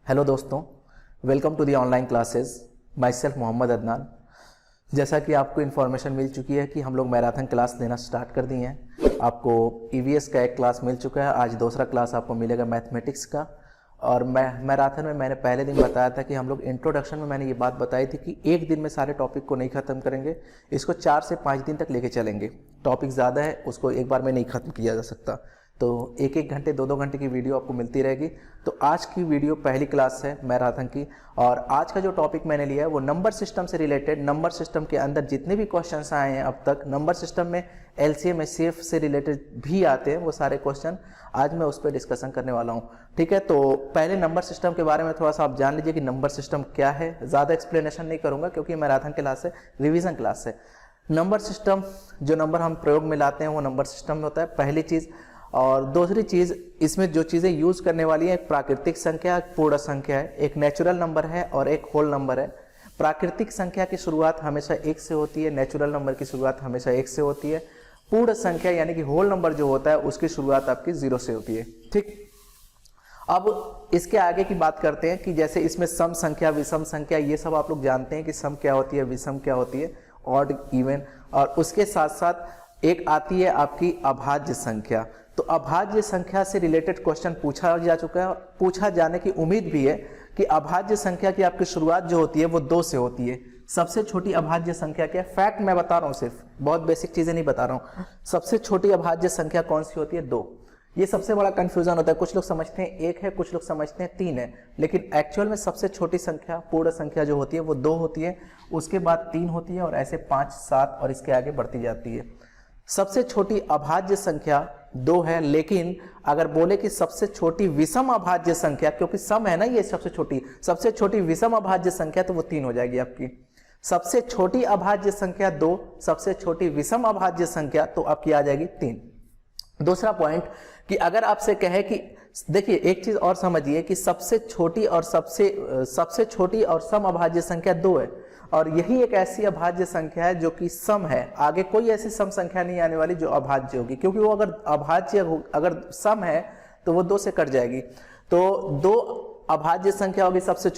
Hello दोस्तों, welcome to the online classes. Myself Mohammad Adnan. जैसा कि आपको इन्फॉर्मेशन मिल चुकी है कि हम लोग मैराथन क्लास लेना स्टार्ट कर दिए हैं। आपको ईवीएस का एक क्लास मिल चुका है, आज दूसरा क्लास आपको मिलेगा मैथमेटिक्स का। और मैराथन में मैंने पहले दिन बताया था कि हम लोग इंट्रोडक्शन में मैंने ये बात बताई थी कि एक दिन में सारे टॉपिक को नहीं ख़त्म करेंगे, इसको 4 से 5 दिन तक लेके चलेंगे। टॉपिक ज़्यादा है, उसको एक बार में नहीं ख़त्म किया जा सकता, तो एक एक घंटे 2-2 घंटे की वीडियो आपको मिलती रहेगी। तो आज की वीडियो पहली क्लास है मैराथन की, और आज का जो टॉपिक मैंने लिया है वो नंबर सिस्टम से रिलेटेड। नंबर सिस्टम के अंदर जितने भी क्वेश्चंस आए हैं अब तक, नंबर सिस्टम में एलसीएम एचसीएफ से रिलेटेड भी आते हैं, वो सारे क्वेश्चन आज मैं उस पर डिस्कशन करने वाला हूँ। ठीक है, तो पहले नंबर सिस्टम के बारे में थोड़ा सा आप जान लीजिए कि नंबर सिस्टम क्या है। ज़्यादा एक्सप्लेनेशन नहीं करूँगा क्योंकि मैराथन क्लास है, रिविजन क्लास है। नंबर सिस्टम, जो नंबर हम प्रयोग में लाते हैं वो नंबर सिस्टम में होता है, पहली चीज़। और दूसरी चीज़, इसमें जो चीज़ें यूज़ करने वाली हैं, एक प्राकृतिक संख्या, एक पूर्ण संख्या है, एक नेचुरल नंबर है और एक होल नंबर है। प्राकृतिक संख्या की शुरुआत हमेशा 1 से होती है, नेचुरल नंबर की शुरुआत हमेशा 1 से होती है। पूर्ण संख्या यानी कि होल नंबर जो होता है उसकी शुरुआत आपकी 0 से होती है। ठीक, अब इसके आगे की बात करते हैं कि जैसे इसमें सम संख्या, विषम संख्या, ये सब आप लोग जानते हैं कि सम क्या होती है, विषम क्या होती है, ऑड, इवन। और उसके साथ साथ एक आती है आपकी अभाज्य संख्या। तो अभाज्य संख्या से रिलेटेड क्वेश्चन पूछा जा चुका है, पूछा जाने की उम्मीद भी है कि अभाज्य संख्या की आपकी शुरुआत जो होती है वो 2 से होती है। सबसे छोटी अभाज्य संख्या क्या है? फैक्ट मैं बता रहा हूँ, सिर्फ बहुत बेसिक चीजें नहीं बता रहा हूँ। सबसे छोटी अभाज्य संख्या कौन सी होती है? 2। ये सबसे बड़ा कंफ्यूजन होता है, कुछ लोग समझते हैं 1 है, कुछ लोग समझते हैं 3 है, लेकिन एक्चुअल में सबसे छोटी संख्या, पूर्ण संख्या जो होती है वो 2 होती है, उसके बाद 3 होती है और ऐसे 5, 7 और इसके आगे बढ़ती जाती है। सबसे छोटी अभाज्य संख्या 2 है, लेकिन अगर बोले कि सबसे छोटी विषम अभाज्य संख्या, क्योंकि सम है ना ये सबसे छोटी विषम अभाज्य संख्या, तो वो 3 हो जाएगी आपकी। सबसे छोटी अभाज्य संख्या 2, सबसे छोटी विषम अभाज्य संख्या तो आपकी आ जाएगी 3। दूसरा पॉइंट कि अगर आपसे कहे कि देखिए एक चीज और समझिए कि सबसे छोटी और सबसे छोटी और सम अभाज्य संख्या 2 है, और यही एक ऐसी अभाज्य संख्या है जो कि सम है। आगे कोई ऐसी सम संख्या नहीं आने वाली जो अभाज्य होगी, क्योंकि वो अगर सम है तो वो 2 से कट जाएगी। तो 2 अभाज्य संख्या होगी सबसे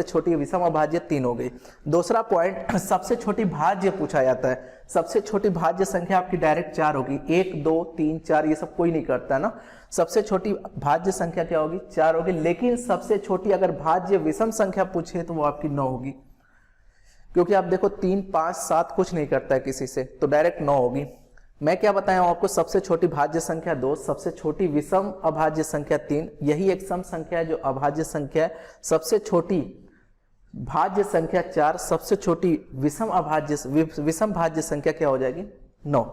छोटी विषम अभाज्य 3 हो गई। दूसरा पॉइंट, सबसे छोटी भाज्य पूछा जाता है। सबसे छोटी भाज्य संख्या आपकी डायरेक्ट 4 होगी। 1, 2, 3, 4 ये सब कोई नहीं करता ना। सबसे छोटी भाज्य संख्या क्या होगी? 4 होगी। लेकिन सबसे छोटी अगर भाज्य विषम संख्या पूछे तो वो आपकी 9 होगी, क्योंकि आप देखो 3, 5, 7 कुछ नहीं करता है किसी से, तो डायरेक्ट 9 होगी। मैं क्या बताया हूं आपको? सबसे छोटी भाज्य संख्या 2, सबसे छोटी विषम अभाज्य संख्या 3, यही एक सम संख्या है जो अभाज्य संख्या है। सबसे छोटी भाज्य संख्या 4, सबसे छोटी विषम भाज्य संख्या क्या हो जाएगी? 9।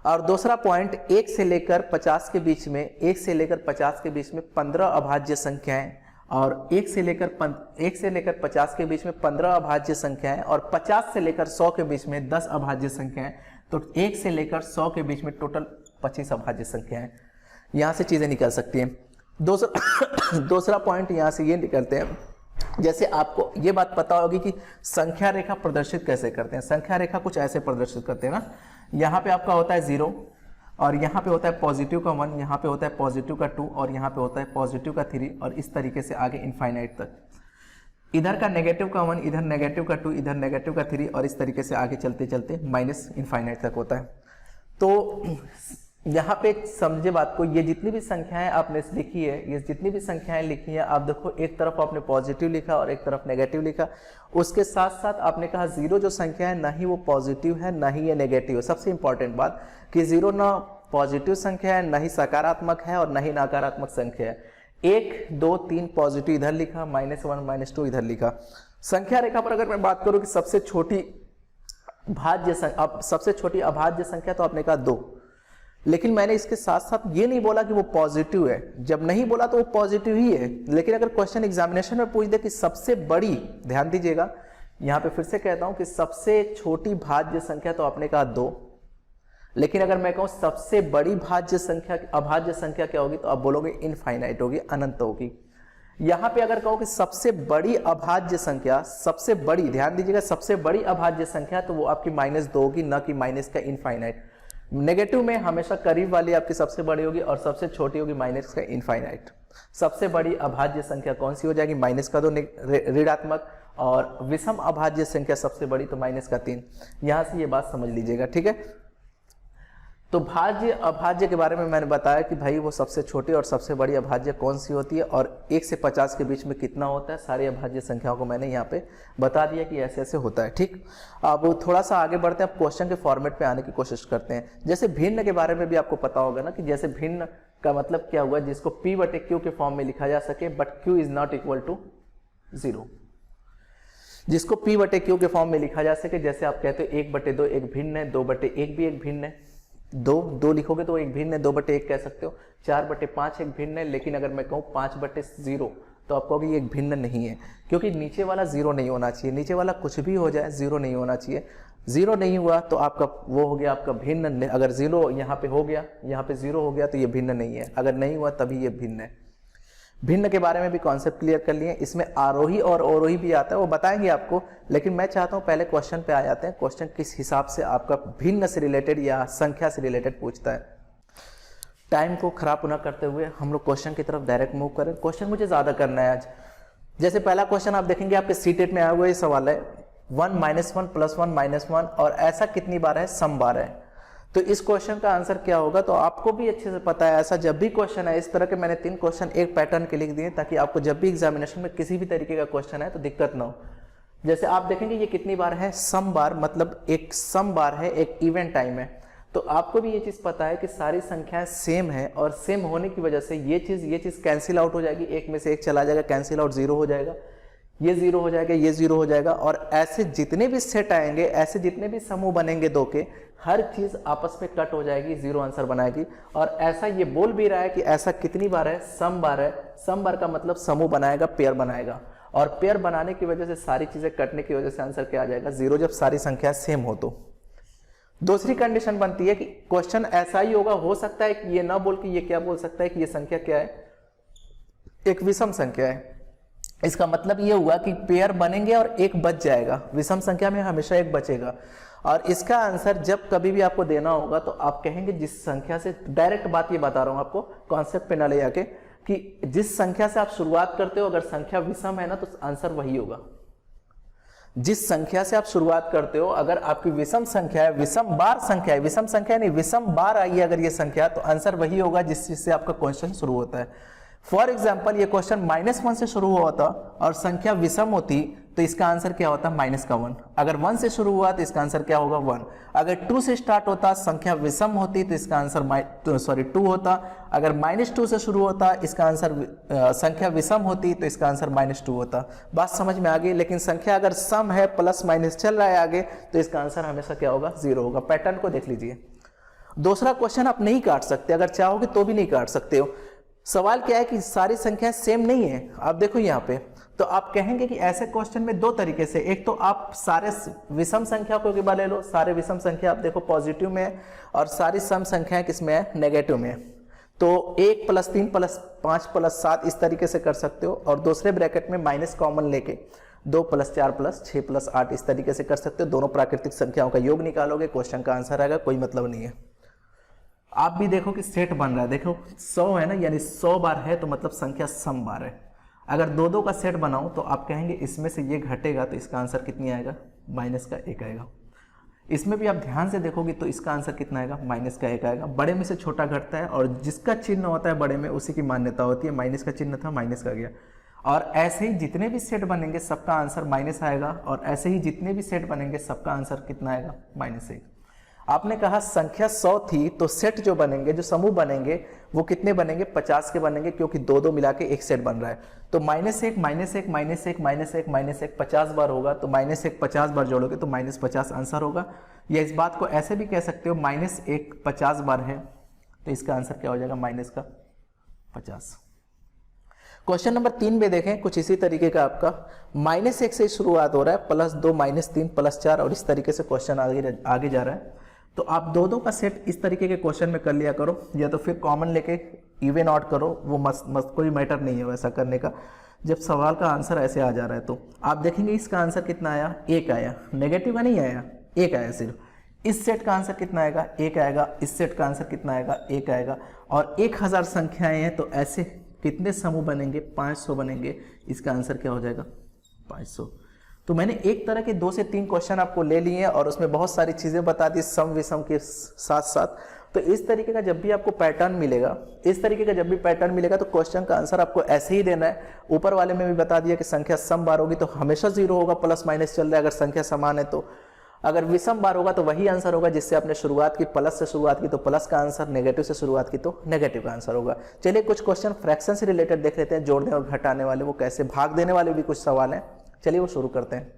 और दूसरा पॉइंट, 1 से लेकर 50 के बीच में 15 अभाज्य संख्याएं, और 1 से लेकर 50 के बीच में 15 अभाज्य संख्याएं, और 50 से लेकर 100 के बीच में 10 अभाज्य संख्याएं। तो 1 से लेकर 100 के बीच में टोटल 25 अभाज्य संख्याएं। यहां से चीजें निकल सकती हैं। दूसरा पॉइंट यहां से ये निकलते हैं, जैसे आपको ये बात पता होगी कि संख्या रेखा प्रदर्शित कैसे करते हैं। संख्या रेखा कुछ ऐसे प्रदर्शित करते हैं ना, यहाँ पे आपका होता है 0, और यहाँ पे होता है पॉजिटिव का 1, यहाँ पे होता है पॉजिटिव का 2, और यहाँ पे होता है पॉजिटिव का 3, और इस तरीके से आगे इनफाइनाइट तक। इधर का नेगेटिव का 1, इधर नेगेटिव का 2, इधर नेगेटिव का 3, और इस तरीके से आगे चलते चलते माइनस इनफाइनाइट तक होता है। तो यहाँ पे समझे बात को, ये जितनी भी संख्याएं आपने लिखी है, ये जितनी भी संख्याएं लिखी है, आप देखो एक तरफ आपने पॉजिटिव लिखा और एक तरफ नेगेटिव लिखा। उसके साथ साथ आपने कहा 0 जो संख्या है, ना ही वो पॉजिटिव है ना ही ये नेगेटिव है। सबसे इंपॉर्टेंट बात कि 0 ना पॉजिटिव संख्या है, ना ही सकारात्मक है, और ना ही नकारात्मक संख्या है। 1, 2, 3 पॉजिटिव इधर लिखा, -1, -2 इधर लिखा। संख्या रेखा पर अगर मैं बात करूं कि सबसे छोटी अभाज्य संख्या तो आपने कहा 2, लेकिन मैंने इसके साथ साथ ये नहीं बोला कि वो पॉजिटिव है। जब नहीं बोला तो वो पॉजिटिव ही है, लेकिन अगर क्वेश्चन एग्जामिनेशन में पूछ दे कि सबसे बड़ी, ध्यान दीजिएगा यहां पे फिर से कहता हूं कि सबसे छोटी भाज्य संख्या तो आपने कहा 2, लेकिन अगर मैं कहूं सबसे बड़ी अभाज्य संख्या क्या होगी, तो आप बोलोगे इनफाइनाइट होगी, अनंत होगी। यहां पे अगर कहो कि सबसे बड़ी अभाज्य संख्या, सबसे बड़ी, ध्यान दीजिएगा, सबसे बड़ी अभाज्य संख्या, तो वो आपकी -2 होगी, ना कि माइनस का इनफाइनाइट। नेगेटिव में हमेशा करीब वाली आपकी सबसे बड़ी होगी और सबसे छोटी होगी माइनस का इनफाइनाइट। सबसे बड़ी अभाज्य संख्या कौन सी हो जाएगी, माइनस का 2 ऋणात्मक, और विषम अभाज्य संख्या सबसे बड़ी तो माइनस का 3। यहां से ये बात समझ लीजिएगा, ठीक है। तो भाज्य अभाज्य के बारे में मैंने बताया कि भाई वो सबसे छोटी और सबसे बड़ी अभाज्य कौन सी होती है और 1 से 50 के बीच में कितना होता है, सारी अभाज्य संख्याओं को मैंने यहाँ पे बता दिया कि ऐसे ऐसे होता है, ठीक। अब थोड़ा सा आगे बढ़ते हैं, अब क्वेश्चन के फॉर्मेट पे आने की कोशिश करते हैं। जैसे भिन्न के बारे में भी आपको पता होगा ना कि जैसे भिन्न का मतलब क्या हुआ, जिसको P/Q के फॉर्म में लिखा जा सके but Q is not equal to 0, जिसको P/Q के फॉर्म में लिखा जा सके। जैसे आप कहते हो 1/2 एक भिन्न है, 2/1 भी एक भिन्न है, दो लिखोगे तो एक भिन्न है, 2/1 कह सकते हो, 4/5 एक भिन्न है, लेकिन अगर मैं कहूँ 5/0 तो आप कहोगे ये एक भिन्न नहीं है, क्योंकि नीचे वाला 0 नहीं होना चाहिए, नीचे वाला कुछ भी हो जाए 0 नहीं होना चाहिए। 0 नहीं हुआ तो आपका वो हो गया आपका भिन्न। अगर 0 यहाँ पे हो गया, यहाँ पे 0 हो गया तो ये भिन्न नहीं है, अगर नहीं हुआ तभी ये भिन्न है। भिन्न के बारे में भी कॉन्सेप्ट क्लियर कर लिए। इसमें आरोही और अवरोही भी आता है, वो बताएंगे आपको, लेकिन मैं चाहता हूं पहले क्वेश्चन पे आ जाते हैं। क्वेश्चन किस हिसाब से आपका भिन्न से रिलेटेड या संख्या से रिलेटेड पूछता है। टाइम को खराब न करते हुए हम लोग क्वेश्चन की तरफ डायरेक्ट मूव करें। क्वेश्चन मुझे ज्यादा करना है आज। जैसे पहला क्वेश्चन आप देखेंगे आपके सीटेट में आया हुआ ये सवाल है 1 - 1 + 1 - 1 और ऐसा कितनी बार है, सम बार है। तो इस क्वेश्चन का आंसर क्या होगा, तो आपको भी अच्छे से पता है। ऐसा जब भी क्वेश्चन है, इस तरह के मैंने 3 क्वेश्चन एक पैटर्न के लिख दिए ताकि आपको जब भी एग्जामिनेशन में किसी भी तरीके का क्वेश्चन है तो दिक्कत ना हो। जैसे आप देखेंगे ये कितनी बार है, सम बार, मतलब एक सम बार है, एक इवेंट टाइम है। तो आपको भी ये चीज पता है कि सारी संख्याएं सेम है और सेम होने की वजह से ये चीज कैंसिल आउट हो जाएगी, एक में से एक चला जाएगा, कैंसिल आउट 0 हो जाएगा, ये 0 हो जाएगा, ये 0 हो जाएगा। और ऐसे जितने भी सेट आएंगे, ऐसे जितने भी समूह बनेंगे दो के, हर चीज आपस में कट हो जाएगी, 0 आंसर बनाएगी। और ऐसा ये बोल भी रहा है कि ऐसा कितनी बार है, सम बार है। सम बार का मतलब समूह बनाएगा, पेयर बनाएगा, और पेयर बनाने की वजह से सारी चीजें कटने की वजह से आंसर क्या आ जाएगा, 0, जब सारी संख्या सेम हो तो। दूसरी कंडीशन बनती है कि क्वेश्चन ऐसा ही होगा, हो सकता है कि ये ना बोल के ये क्या बोल सकता है कि ये संख्या क्या है, एक विषम संख्या है। इसका मतलब ये हुआ कि पेयर बनेंगे और एक बच जाएगा, विषम संख्या में हमेशा एक बचेगा। और इसका आंसर जब कभी भी आपको देना होगा तो आप कहेंगे जिस संख्या से, डायरेक्ट बात ये बता रहा हूं आपको, कॉन्सेप्ट पे ना ले जाके, कि जिस संख्या से आप शुरुआत करते हो अगर संख्या विषम है ना तो आंसर वही होगा। जिस संख्या से आप शुरुआत करते हो अगर आपकी विषम संख्या है, विषम बार संख्या है, विषम संख्या नहीं विषम बार आई है अगर ये संख्या, तो आंसर वही होगा जिस चीज से आपका क्वेश्चन शुरू होता है। फॉर एग्जाम्पल ये क्वेश्चन -1 से शुरू हुआ होता और संख्या विषम होती तो इसका आंसर क्या होता, -1। अगर 1 से शुरू हुआ तो इसका आंसर क्या होगा, 1। अगर 2 से स्टार्ट होता, संख्या विषम होती तो इसका आंसर 2 होता। अगर -2 से शुरू होता, इसका आंसर संख्या विषम होती तो इसका आंसर -2 होता। बात समझ में आ गई। लेकिन संख्या अगर सम है, प्लस माइनस चल रहा है आगे, तो इसका आंसर हमेशा क्या होगा, 0 होगा। पैटर्न को देख लीजिए। दूसरा क्वेश्चन आप नहीं काट सकते, अगर चाहोगे तो भी नहीं काट सकते हो। सवाल क्या है कि सारी संख्याएं सेम नहीं है। आप देखो यहाँ पे, तो आप कहेंगे कि ऐसे क्वेश्चन में 2 तरीके से, एक तो आप सारे विषम संख्या को एक बार ले लो, सारे विषम संख्या आप देखो पॉजिटिव में है और सारी सम संख्याएं किसमें है, नेगेटिव में है। तो 1 + 3 + 5 + 7 इस तरीके से कर सकते हो, और दूसरे ब्रैकेट में माइनस कॉमन लेके 2 + 4 + 6 + 8 इस तरीके से कर सकते हो। दोनों प्राकृतिक संख्याओं का योग निकालोगे, क्वेश्चन का आंसर आएगा, कोई मतलब नहीं है। आप भी देखो कि सेट बन रहा है, देखो 100 है ना, यानी 100 बार है तो मतलब संख्या सम बार है। अगर 2-2 का सेट बनाऊं तो आप कहेंगे इसमें से ये घटेगा तो इसका आंसर कितनी आएगा, -1 आएगा। इसमें भी आप ध्यान से देखोगे तो इसका आंसर कितना आएगा, -1 आएगा। बड़े में से छोटा घटता है और जिसका चिन्ह होता है बड़े में उसी की मान्यता होती है। माइनस का चिन्ह था, माइनस का गया। और ऐसे ही जितने भी सेट बनेंगे सबका आंसर माइनस आएगा, और ऐसे ही जितने भी सेट बनेंगे सबका आंसर कितना आएगा, -1। आपने कहा संख्या 100 थी तो सेट जो बनेंगे, जो समूह बनेंगे वो कितने बनेंगे, 50 के बनेंगे, क्योंकि 2-2 मिला के एक सेट बन रहा है। तो -1 -1 -1 -1 -1 50 बार होगा, तो -1 50 बार जोड़ोगे तो -50 आंसर होगा। या इस बात को ऐसे भी कह सकते हो, -1 50 बार है तो इसका आंसर क्या हो जाएगा, -50। क्वेश्चन नंबर 3 में देखें, कुछ इसी तरीके का आपका -1 से शुरुआत हो रहा है, +2 -3 +4 और इस तरीके से क्वेश्चन आगे जा रहा है। तो आप 2-2 का सेट इस तरीके के क्वेश्चन में कर लिया करो, या तो फिर कॉमन लेके इवन आउट करो, वो मस्त कोई मैटर नहीं है वैसा करने का। जब सवाल का आंसर ऐसे आ जा रहा है तो आप देखेंगे इसका आंसर कितना आया, 1 आया। नेगेटिव का नहीं आया, 1 आया सिर्फ। इस सेट का आंसर कितना आएगा, 1 आएगा। इस सेट का आंसर कितना आएगा, 1 आएगा। और 1000 संख्याएं हैं तो ऐसे कितने समूह बनेंगे? 500 बनेंगे। इसका आंसर क्या हो जाएगा? 500। तो मैंने एक तरह के 2 से 3 क्वेश्चन आपको ले लिए और उसमें बहुत सारी चीज़ें बता दी सम विषम के साथ साथ। तो इस तरीके का जब भी आपको पैटर्न मिलेगा, तो क्वेश्चन का आंसर आपको ऐसे ही देना है। ऊपर वाले में भी बता दिया कि संख्या सम बार होगी तो हमेशा 0 होगा, प्लस माइनस चल रहा है। अगर संख्या समान है तो, अगर विषम बार होगा तो वही आंसर होगा जिससे आपने शुरुआत की, प्लस से शुरुआत की तो प्लस का आंसर, नेगेटिव से शुरुआत की तो नेगेटिव का आंसर होगा। चलिए कुछ क्वेश्चन फ्रैक्शन से रिलेटेड देख लेते हैं, जोड़ने और घटाने वाले, वो कैसे, भाग देने वाले भी कुछ सवाल हैं। चलिए वो शुरू करते हैं।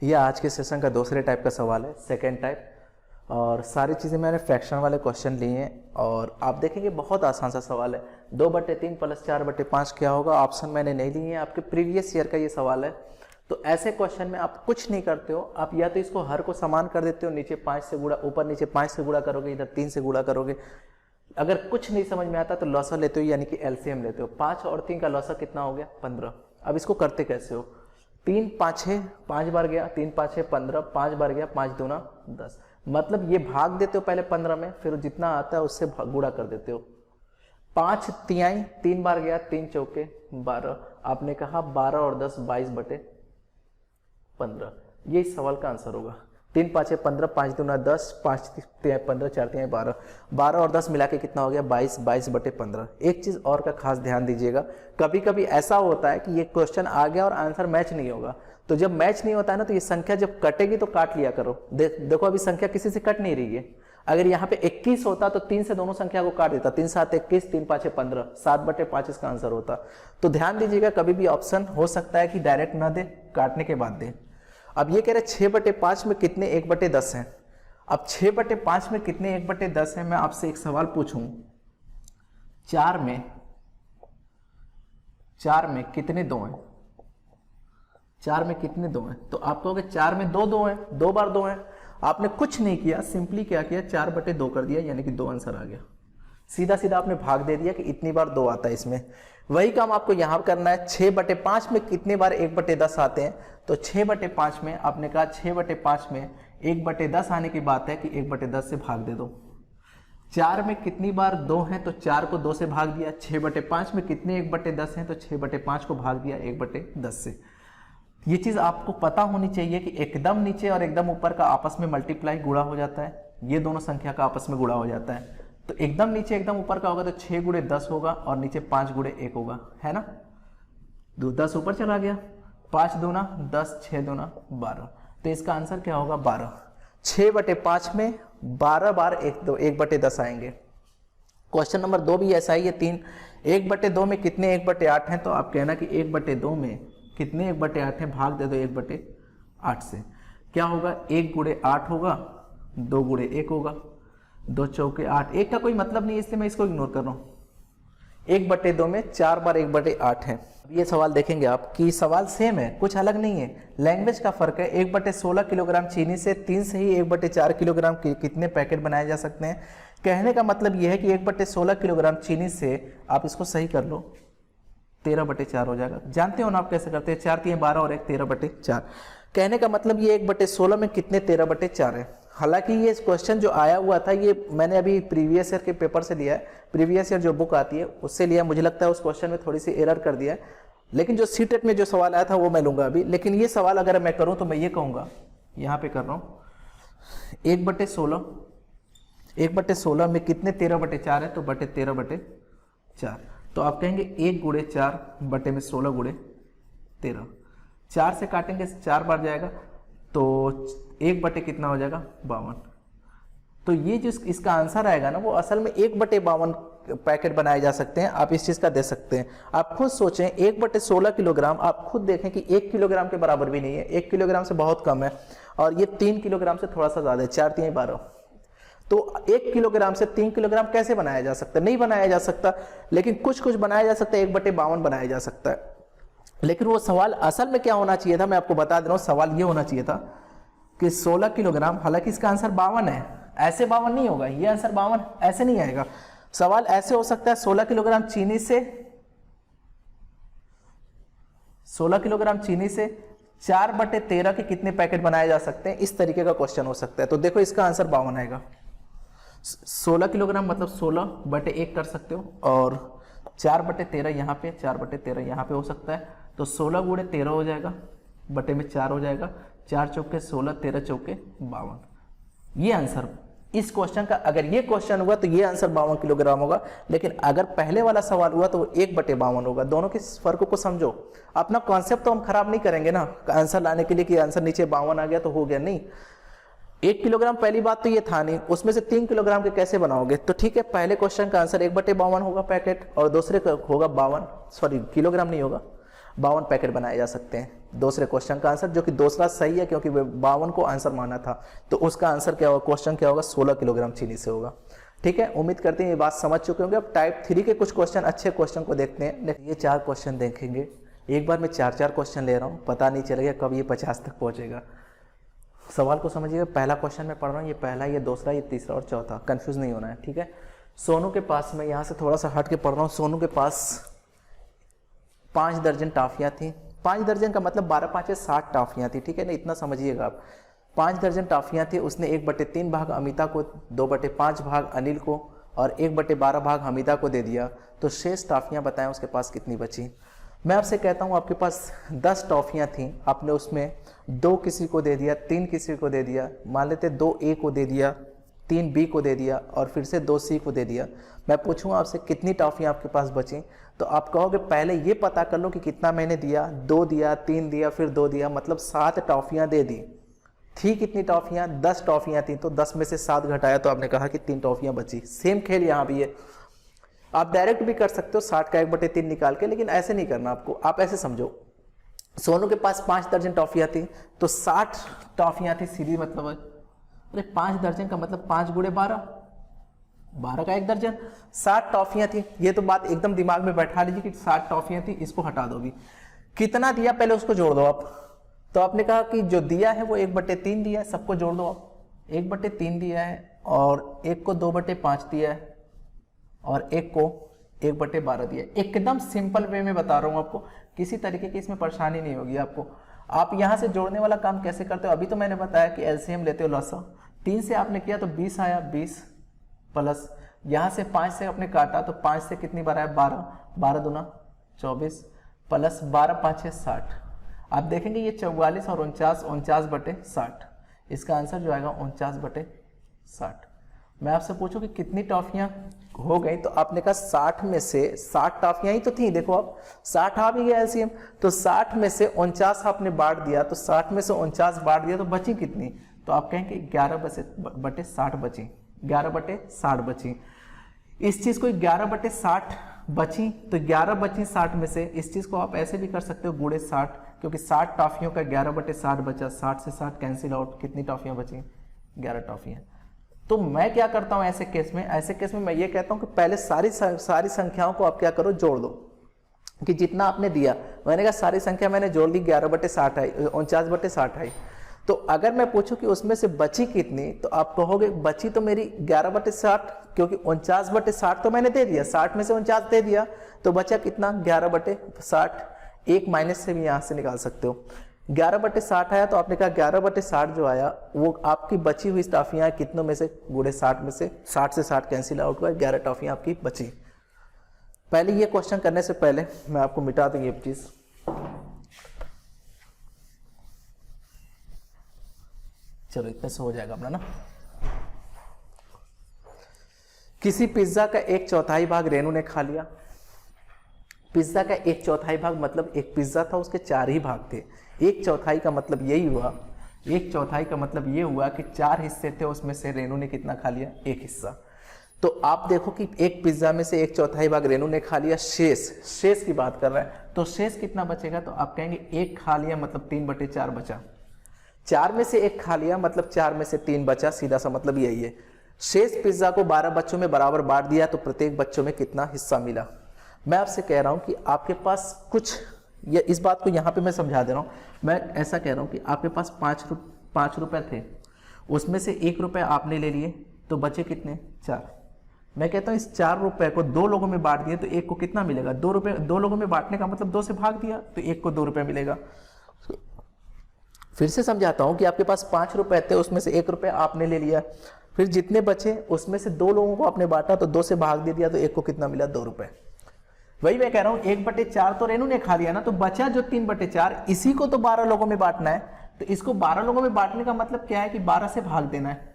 यह आज के सेशन का दूसरे टाइप का सवाल है, सेकेंड टाइप। और सारी चीज़ें मैंने फ्रैक्शन वाले क्वेश्चन लिए हैं और आप देखेंगे बहुत आसान सा सवाल है। 2/3 + 4/5 क्या होगा? ऑप्शन मैंने नहीं लिए हैं, आपके प्रीवियस ईयर का ये सवाल है। तो ऐसे क्वेश्चन में आप कुछ नहीं करते हो, आप या तो इसको हर को समान कर देते हो, नीचे 5 से गुणा, ऊपर नीचे 5 से गुणा करोगे, इधर 3 से गुणा करोगे। अगर कुछ नहीं समझ में आता तो लॉसा लेते हो, यानी कि एलसीएम लेते हो। 5 और 3 का लॉसा कितना हो गया? 15। अब इसको करते कैसे हो? 3 5 6, 5 बार गया, 3 5 6 15, 5 बार गया, 5 दूना 10। मतलब ये भाग देते हो पहले 15 में, फिर जितना आता है उससे गुणा कर देते हो। 5 तिहाई, 3 बार गया, 3 चौके 12। आपने कहा 12 और 10 22/15। ये इस सवाल का आंसर होगा। 3 5 6 15, 5 दूना 10, 5 तिहाई 15, 4 तिहाई 12। 12 और 10 मिला के कितना हो गया? 22, 22/15। एक चीज़ और का खास ध्यान दीजिएगा, कभी कभी ऐसा होता है कि ये क्वेश्चन आ गया और आंसर मैच नहीं होगा। तो जब मैच नहीं होता है ना, तो ये संख्या जब कटेगी तो काट लिया करो। देखो अभी संख्या किसी से कट नहीं रही है। अगर यहाँ पे 21 होता तो 3 से दोनों संख्या को काट देता। 3 7 21, 3 5 15, 7/5 इसका आंसर होता। तो ध्यान दीजिएगा, कभी भी ऑप्शन हो सकता है कि डायरेक्ट ना दे, काटने के बाद दे। अब ये कह रहे 6/5 में कितने 1/10 हैं? अब 6/5 में कितने 1/10 हैं? मैं आपसे एक सवाल पूछूं, 4 में कितने 2 हैं? 4 में कितने 2 हैं? तो आप कहोगे 4 में 2 हैं, 2 बार 2 हैं। आपने कुछ नहीं किया, सिंपली क्या किया? 4/2 कर दिया, यानी कि 2 आंसर आ गया। सीधा सीधा आपने भाग दे दिया कि इतनी बार 2 आता है इसमें। वही काम आपको यहां करना है। 6/5 में कितने बार 1/10 आते हैं? तो 6/5 में आपने कहा 6/5 में 1/10 आने की बात है कि 1/10 से भाग दे दो। 4 में कितनी बार 2 हैं? तो 4 को 2 से भाग दिया। 6/5 में कितने 1/10 हैं? तो 6/5 को भाग दिया 1/10 से। ये चीज आपको पता होनी चाहिए कि एकदम नीचे और एकदम ऊपर का आपस में मल्टीप्लाई, गुणा हो जाता है। ये दोनों संख्या का आपस में गुणा हो जाता है। तो एकदम नीचे एकदम ऊपर का होगा तो 6 × 10 होगा और नीचे 5 × 1 होगा, है ना। 10 ऊपर चला गया, 5 दूना 10, 6 दूना 12। तो इसका आंसर क्या होगा? 12। 6/5 में 12 बार 1/10 आएंगे। क्वेश्चन नंबर 2 भी ऐसा ही है। 3 1/2 में कितने 1/8 हैं? तो आप कहना कि 1/2 में कितने 1/8 हैं? भाग दे दो 1/8 से। क्या होगा? 1 × 8 होगा, 2 × 1 होगा, 2 चौके 8। 1 का कोई मतलब नहीं, इसलिए मैं इसको इग्नोर कर रहा हूँ। 1/2 में 4 बार 1/8 है। ये सवाल देखेंगे आप कि सवाल सेम है, कुछ अलग नहीं है, लैंग्वेज का फर्क है। 1/16 किलोग्राम चीनी से 3 से ही 1/4 किलोग्राम कितने पैकेट बनाए जा सकते हैं? कहने का मतलब यह है कि 1/16 किलोग्राम चीनी से, आप इसको सही कर लो, 13/4 हो जाएगा। जानते हो ना आप कैसे करते हैं? 4 3 12 और 1 13/4। कहने का मतलब ये 1/16 में कितने 13/4 है। हालांकि ये क्वेश्चन जो आया हुआ था ये मैंने अभी प्रीवियस ईयर के पेपर से लिया है, प्रीवियस ईयर जो बुक आती है उससे लिया। मुझे लगता है उस क्वेश्चन में थोड़ी सी एरर कर दिया है, लेकिन जो सीटेट में जो सवाल आया था वो मैं लूंगा अभी। लेकिन ये सवाल अगर मैं करूं तो मैं ये कहूंगा, यहाँ पे कर रहा हूँ, 1/16 में कितने 13/4 है? तो 13/4। तो आप कहेंगे 1 × 4 बटे में 16 × 13। 4 से काटेंगे 4 बार जाएगा तो 1 बटे कितना हो जाएगा? 52। तो ये जो इसका आंसर आएगा ना, वो असल में 1/52 पैकेट बनाए जा सकते हैं। आप इस चीज का दे सकते हैं। आप खुद सोचें, 1/16 किलोग्राम, आप खुद देखें कि 1 किलोग्राम के बराबर भी नहीं है, 1 किलोग्राम से बहुत कम है, और ये 3 किलोग्राम से थोड़ा सा ज्यादा है, 4 3 12। तो 1 किलोग्राम से 3 किलोग्राम कैसे बनाया जा सकता है? नहीं बनाया जा सकता, लेकिन कुछ बनाया जा सकता है, 1/52 बनाया जा सकता है। लेकिन वो सवाल असल में क्या होना चाहिए था, मैं आपको बता दे रहा हूँ। सवाल ये होना चाहिए था कि 16 किलोग्राम, हालांकि इसका आंसर 52 है, ऐसे 52 नहीं होगा, ये आंसर 52 ऐसे नहीं आएगा। सवाल ऐसे हो सकता है 16 किलोग्राम चीनी से 4/13 के कितने पैकेट बनाए जा सकते हैं, इस तरीके का क्वेश्चन हो सकता है। तो देखो इसका आंसर 52 आएगा। 16 किलोग्राम मतलब 16/1 कर सकते हो, और 4/13 यहाँ पे, 4/13 यहाँ पे हो सकता है, तो 16 गुणे 13 हो जाएगा, बटे में 4 हो जाएगा, 4 चौके 16, 13 चौके 52। ये आंसर इस क्वेश्चन का, अगर ये क्वेश्चन हुआ तो ये आंसर 52 किलोग्राम होगा, लेकिन अगर पहले वाला सवाल हुआ तो वो 1/52 होगा। दोनों के फर्क को समझो। अपना कॉन्सेप्ट तो हम खराब नहीं करेंगे ना आंसर लाने के लिए कि आंसर नीचे 52 आ गया तो हो गया, नहीं। 1 किलोग्राम पहली बात तो ये था नहीं, उसमें से 3 किलोग्राम के कैसे बनाओगे? तो ठीक है, पहले क्वेश्चन का आंसर 1/52 होगा पैकेट, और दूसरे का होगा 52, किलोग्राम नहीं होगा, 52 पैकेट बनाए जा सकते हैं दूसरे क्वेश्चन का आंसर, जो कि दूसरा सही है क्योंकि 52 को आंसर माना था। तो उसका आंसर क्या होगा, क्वेश्चन क्या होगा, 16 किलोग्राम चीनी से होगा। ठीक है, उम्मीद करते हैं ये बात समझ चुके होंगे। अब टाइप 3 के कुछ क्वेश्चन, अच्छे क्वेश्चन को देखते हैं। ये 4 क्वेश्चन देखेंगे, एक बार मैं 4-4 क्वेश्चन ले रहा हूँ, पता नहीं चलेगा कब ये 50 तक पहुँचेगा। सवाल को समझिएगा, पहला क्वेश्चन मैं पढ़ रहा हूँ, ये पहला, ये दूसरा, ये तीसरा और चौथा, कंफ्यूज नहीं होना है। ठीक है, सोनू के पास, मैं यहाँ से थोड़ा सा हट के पढ़ रहा हूँ, सोनू के पास 5 दर्जन टाफियाँ थी। 5 दर्जन का मतलब 12×5 60 टाफियाँ थी। ठीक है ना, इतना समझिएगा आप। 5 दर्जन टाफियाँ थी, उसने 1/3 भाग अमिता को, 2/5 भाग अनिल को और 1/12 भाग हमीदा को दे दिया। तो शेष टाफियाँ बताएं उसके पास कितनी बची। मैं आपसे कहता हूँ आपके पास 10 टॉफियाँ थी, आपने उसमें 2 किसी को दे दिया, 3 किसी को दे दिया, मान लेते 2 ए को दे दिया, 3 बी को दे दिया और फिर से 2 सी को दे दिया। मैं पूछूंगा आपसे कितनी टॉफियाँ आपके पास बची, तो आप कहोगे पहले ये पता कर लो कि कितना मैंने दिया, 2 दिया, 3 दिया, फिर 2 दिया, मतलब 7 टॉफियाँ दे दी। थी कितनी टॉफियाँ, 10 टॉफियाँ थी, तो 10 में से 7 घटाया तो आपने कहा कि 3 टॉफियाँ बची। सेम खेल यहाँ भी है, आप डायरेक्ट भी कर सकते हो 60 का 1/3 निकाल के, लेकिन ऐसे नहीं करना आपको। आप ऐसे समझो, सोनू के पास 5 दर्जन टॉफियाँ थी, तो 60 टॉफियाँ थी, सीधी मतलब, अरे 5 दर्जन का मतलब 5 गुणे 12, 12 का 1 दर्जन, 60 टॉफियाँ थी। ये तो बात एकदम दिमाग में बैठा लीजिए कि 60 टॉफियाँ थी, इसको हटा दो भी। कितना दिया पहले उसको जोड़ दो आप। तो आपने कहा कि जो दिया है वो 1/3 दिया है, सबको जोड़ दो आप। 1/3 दिया है और एक को 2/5 दिया है और एक को 1/12 दिया है। एकदम सिंपल वे में बता रहा हूँ आपको, किसी तरीके की इसमें परेशानी नहीं होगी आपको। आप यहाँ से जोड़ने वाला काम कैसे करते हो, अभी तो मैंने बताया कि एलसीएम लेते हो लसा। 3 से आपने किया तो 20 आया, 20 प्लस यहाँ से 5 से आपने काटा तो 5 से कितनी बार आया, 12, 12 दूना 24 प्लस 12×5 = 60। आप देखेंगे ये 44 और 49, 49/60, इसका आंसर जो आएगा 49/60। मैं आपसे पूछूं कि कितनी टॉफियां हो गई, तो आपने कहा 60 में से 60 टॉफियां ही तो थी। देखो आप 60 आ भी गया एलसीएम, तो 60 में से 49 आपने बांट दिया, तो 60 में से 49 बांट दिया तो बची कितनी, तो आप कहेंगे 11/60 बची, 11/60 बची। इस चीज को 11/60 बची, तो 11 बची 60 में से। इस चीज को आप ऐसे भी कर सकते हो, गुणे 60, क्योंकि 60 टॉफियों का 11/60 बचा, 60 से 60 कैंसिल आउट, कितनी टॉफियां बची, 11 टॉफियां। तो मैं क्या करता हूं ऐसे केस में, ऐसे केस में मैं ये कहता हूं कि पहले सारी संख्याओं को आप क्या करो, जोड़ दो, कि जितना आपने दिया, मैंने कहा सारी संख्या मैंने जोड़ ली, 11/60 आई, 49/60 आई। तो अगर मैं पूछूं कि उसमें से बची कितनी, तो आप कहोगे बची तो मेरी 11/60, क्योंकि 49/60 तो मैंने दे दिया, 60 में से 49 दे दिया, तो बचा कितना, 11/60। एक माइनस से भी यहां से निकाल सकते हो। 11/60 आया, तो आपने कहा 11/60 जो आया वो आपकी बची हुई टॉफियां कितनों में से, गुणे 60 में से, 60 से 60 कैंसिल आउट हुआ, 11 टॉफियां आपकी बची। पहले ये क्वेश्चन करने से पहले मैं आपको मिटा दूं ये चीज। चलो इतने से हो जाएगा अपना ना। किसी पिज्जा का 1/4 भाग रेनू ने खा लिया। पिज्जा का 1/4 भाग मतलब एक पिज्जा था, उसके 4 ही भाग थे। 1/4 का मतलब यही हुआ, 1/4 का मतलब ये हुआ कि 4 हिस्से थे, उसमें से रेनू ने कितना खा लिया, 1 हिस्सा। तो आप देखो कि एक पिज्जा में से 1/4 भाग रेनू ने खा लिया, शेष की बात कर रहा है, तो शेष कितना बचेगा, तो आप कहेंगे 1 खा लिया मतलब 3/4 बचा। 4 में से 1 खा लिया मतलब 4 में से 3 बचा, सीधा सा मतलब यही है। शेष पिज्जा को 12 बच्चों में बराबर बांट दिया, तो प्रत्येक बच्चों में कितना हिस्सा मिला। मैं आपसे कह रहा हूं कि आपके पास कुछ, या इस बात को यहां पे मैं समझा दे रहा हूं, मैं ऐसा कह रहा हूं कि आपके पास 5 रुपए थे, उसमें से 1 रुपया आपने ले लिए, तो बचे कितने, 4। मैं कहता हूं इस 4 रुपए को 2 लोगों में बांट दिए, तो 1 को कितना मिलेगा, 2 रुपए। 2 लोगों में बांटने का मतलब 2 से भाग दिया, तो 1 को 2 रुपए मिलेगा। फिर से समझाता हूं कि आपके पास 5 रुपए थे, उसमें से 1 रुपया आपने ले लिया, फिर जितने बचे उसमें से 2 लोगों को आपने बांटा, तो 2 से भाग दे दिया, तो 1 को कितना मिला, 2 रुपए। वही मैं कह रहा हूं 1/4 तो रेनू ने खा लिया ना, तो बचा जो 3/4 इसी को तो 12 लोगों में बांटना है। तो इसको 12 लोगों में बांटने का मतलब क्या है कि 12 से भाग देना है,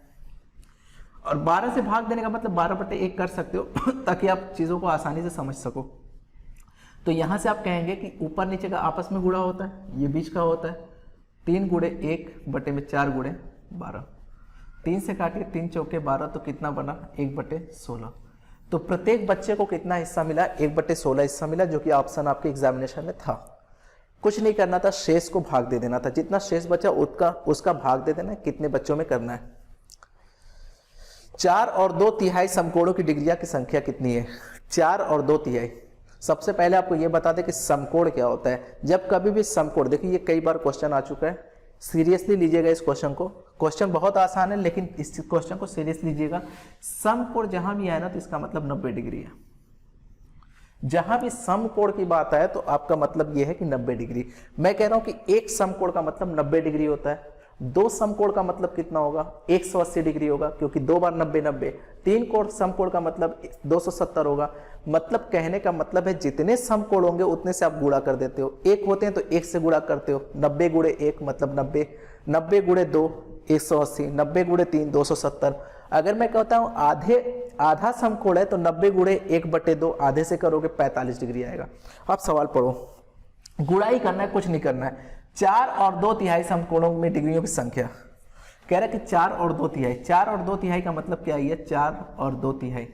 और 12 से भाग देने का मतलब 12/1 कर सकते हो ताकि आप चीजों को आसानी से समझ सको। तो यहां से आप कहेंगे कि ऊपर नीचे का आपस में गुणा होता है, ये बीच का होता है 3 × 1/4 × 12, 3 से काटिए 3 चौके 12, तो कितना बना 1/16। तो प्रत्येक बच्चे को कितना हिस्सा मिला, 1/16 हिस्सा मिला, जो कि ऑप्शन आपके एग्जामिनेशन में था। कुछ नहीं करना था, शेष को भाग दे देना था, जितना शेष बचा उसका भाग दे देना है, कितने बच्चों में करना है। 4 और 2/3 समकोणों की डिग्रियां की संख्या कितनी है? 4 और 2/3। सबसे पहले आपको यह बता दें कि समकोण क्या होता है। जब कभी भी समकोण, देखिए ये कई बार क्वेश्चन आ चुका है, सीरियसली लीजिएगा इस क्वेश्चन को। क्वेश्चन बहुत आसान है, लेकिन इस क्वेश्चन को सीरियसली लीजिएगा। समकोण जहां भी आए ना तो इसका मतलब 90 डिग्री है। जहां भी समकोण की बात आए तो आपका मतलब यह है कि 90 डिग्री। मैं कह रहा हूं कि एक समकोण का मतलब 90 डिग्री होता है, 2 समकोण का मतलब कितना होगा 180 डिग्री होगा, क्योंकि 2 बार 90 90। 3 कोण समकोण का मतलब 270 होगा। मतलब कहने का मतलब है जितने समकोण होंगे उतने से आप गुणा कर देते हो। एक होते हैं तो 1 से गुणा करते हो, 90 × 1 मतलब 90, 90 × 2 180, 90 × 3 270। अगर मैं कहता हूं आधा समकोण है तो 90 × 1/2 आधे से करोगे 45 डिग्री आएगा। आप सवाल पढ़ो, गुणा ही करना है, कुछ नहीं करना है। 4 और 2/3 समकोणों में डिग्रियों की संख्या कह रहा है कि 4 और 2/3। 4 और 2/3 का मतलब क्या है? 4 और 2/3।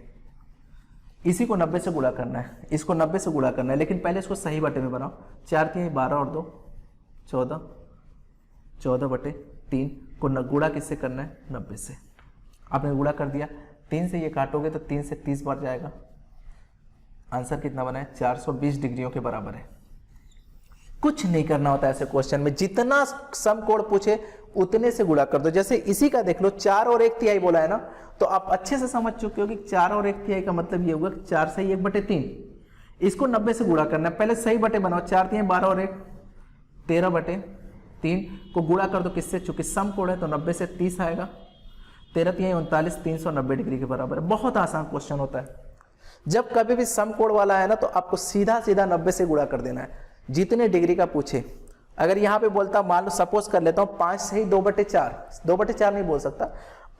इसी को 90 से गुणा करना है, इसको 90 से गुणा करना है, लेकिन पहले इसको सही बटे में बनाओ। 4×3 12 और 2 14, 14/3 को गुणा किससे करना है? 90 से। आपने गुणा कर दिया, 3 से ये काटोगे तो 3 से 30 बार जाएगा। आंसर कितना बना है? 420 डिग्रियों के बराबर है। कुछ नहीं करना होता ऐसे क्वेश्चन में, जितना समकोण पूछे उतने से गुणा कर दो। जैसे इसी का देख लो, 4 और 1/3 बोला है ना, तो आप अच्छे से समझ चुके हो कि 4 और 1/3 का मतलब ये होगा कि 4 से 1/3। इसको 90 से गुणा करना है, पहले सही बटे बनाओ। 4×3 12 और 1 13/3 को गुणा कर दो किससे? चूंकि समकोण है तो 90 से 30 आएगा। 13×3 39, 390 डिग्री के बराबर है। बहुत आसान क्वेश्चन होता है। जब कभी भी समकोण वाला है ना तो आपको सीधा सीधा 90 से गुणा कर देना है, जितने डिग्री का पूछे। अगर यहाँ पे बोलता, मान लो सपोज कर लेता हूँ 5 से ही 2/4, 2/4 नहीं बोल सकता,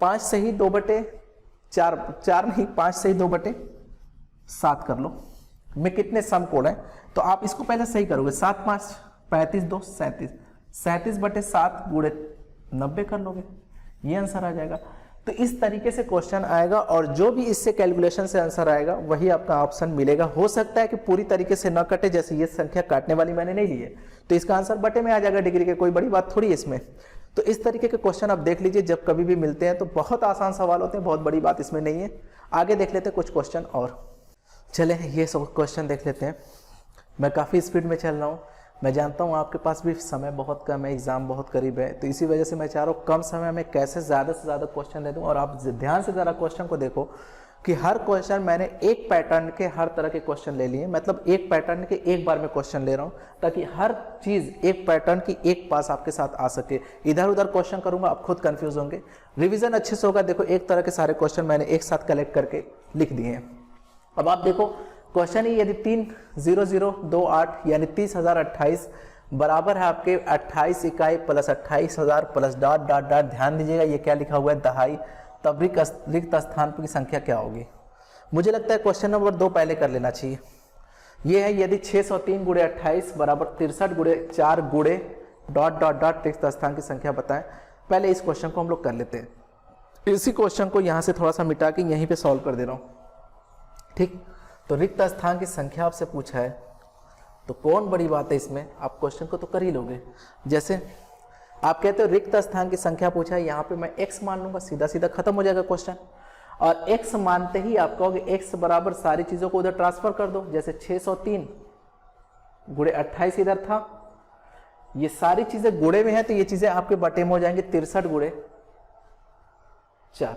5 से ही 2/4, 4 नहीं 5 से ही 2/7 कर लो। में कितने समकोण है तो आप इसको पहले सही करोगे। 7 5 35 2 37, 37/7 गुणे 90 कर लोगे, ये आंसर आ जाएगा। तो इस तरीके से क्वेश्चन आएगा, और जो भी इससे कैलकुलेशन से आंसर आएगा वही आपका ऑप्शन मिलेगा। हो सकता है कि पूरी तरीके से न कटे, जैसे ये संख्या काटने वाली मैंने नहीं ली है तो इसका आंसर बटे में आ जाएगा डिग्री के, कोई बड़ी बात थोड़ी है इसमें। तो इस तरीके के क्वेश्चन आप देख लीजिए, जब कभी भी मिलते हैं तो बहुत आसान सवाल होते हैं, बहुत बड़ी बात इसमें नहीं है। आगे देख लेते हैं कुछ क्वेश्चन और। चले ये सब क्वेश्चन देख लेते हैं। मैं काफ़ी स्पीड में चल रहा हूँ, मैं जानता हूँ आपके पास भी समय बहुत कम है, एग्जाम बहुत करीब है, तो इसी वजह से मैं चाह रहा हूँ कम समय में कैसे ज़्यादा से ज़्यादा क्वेश्चन दे दूँ। और आप ध्यान से ज़रा क्वेश्चन को देखो कि हर क्वेश्चन मैंने एक पैटर्न के हर तरह के क्वेश्चन ले लिए, मतलब एक पैटर्न के एक बार में क्वेश्चन ले रहा हूँ, ताकि हर चीज़ एक पैटर्न की एक पास आपके साथ आ सके। इधर उधर क्वेश्चन करूँगा आप खुद कन्फ्यूज होंगे। रिविजन अच्छे से होगा। देखो एक तरह के सारे क्वेश्चन मैंने एक साथ कलेक्ट करके लिख दिए हैं। अब आप देखो क्वेश्चन ही, यदि 30028 यानी 30,028 बराबर है आपके 28 इकाई plus 28,000 plus dot dot dot, ध्यान दीजिएगा ये क्या लिखा हुआ है? दहाई। तब रिक्त स्थान की संख्या क्या होगी? मुझे लगता है क्वेश्चन नंबर 2 पहले कर लेना चाहिए। ये है, यदि 603 × 28 बराबर 63 × 4 गुणे डॉट डॉट डॉट रिक्त स्थान की संख्या बताएं। पहले इस क्वेश्चन को हम लोग कर लेते हैं। इसी क्वेश्चन को यहाँ से थोड़ा सा मिटा के यहीं पे सॉल्व कर दे रहा हूँ। ठीक, तो रिक्त स्थान की संख्या आपसे पूछा है तो कौन बड़ी बात है इसमें, आप क्वेश्चन को तो कर ही लोगे। जैसे आप कहते हो रिक्त स्थान की संख्या पूछा है, यहाँ पे मैं x मान लूंगा, सीधा सीधा खत्म हो जाएगा क्वेश्चन। और x मानते ही आप कहोगे x बराबर सारी चीजों को उधर ट्रांसफर कर दो। जैसे 603 गुणे 28 इधर था, ये सारी चीजें गुणे में है तो ये चीजें आपके बटे में हो जाएंगे। 63 गुणे 4,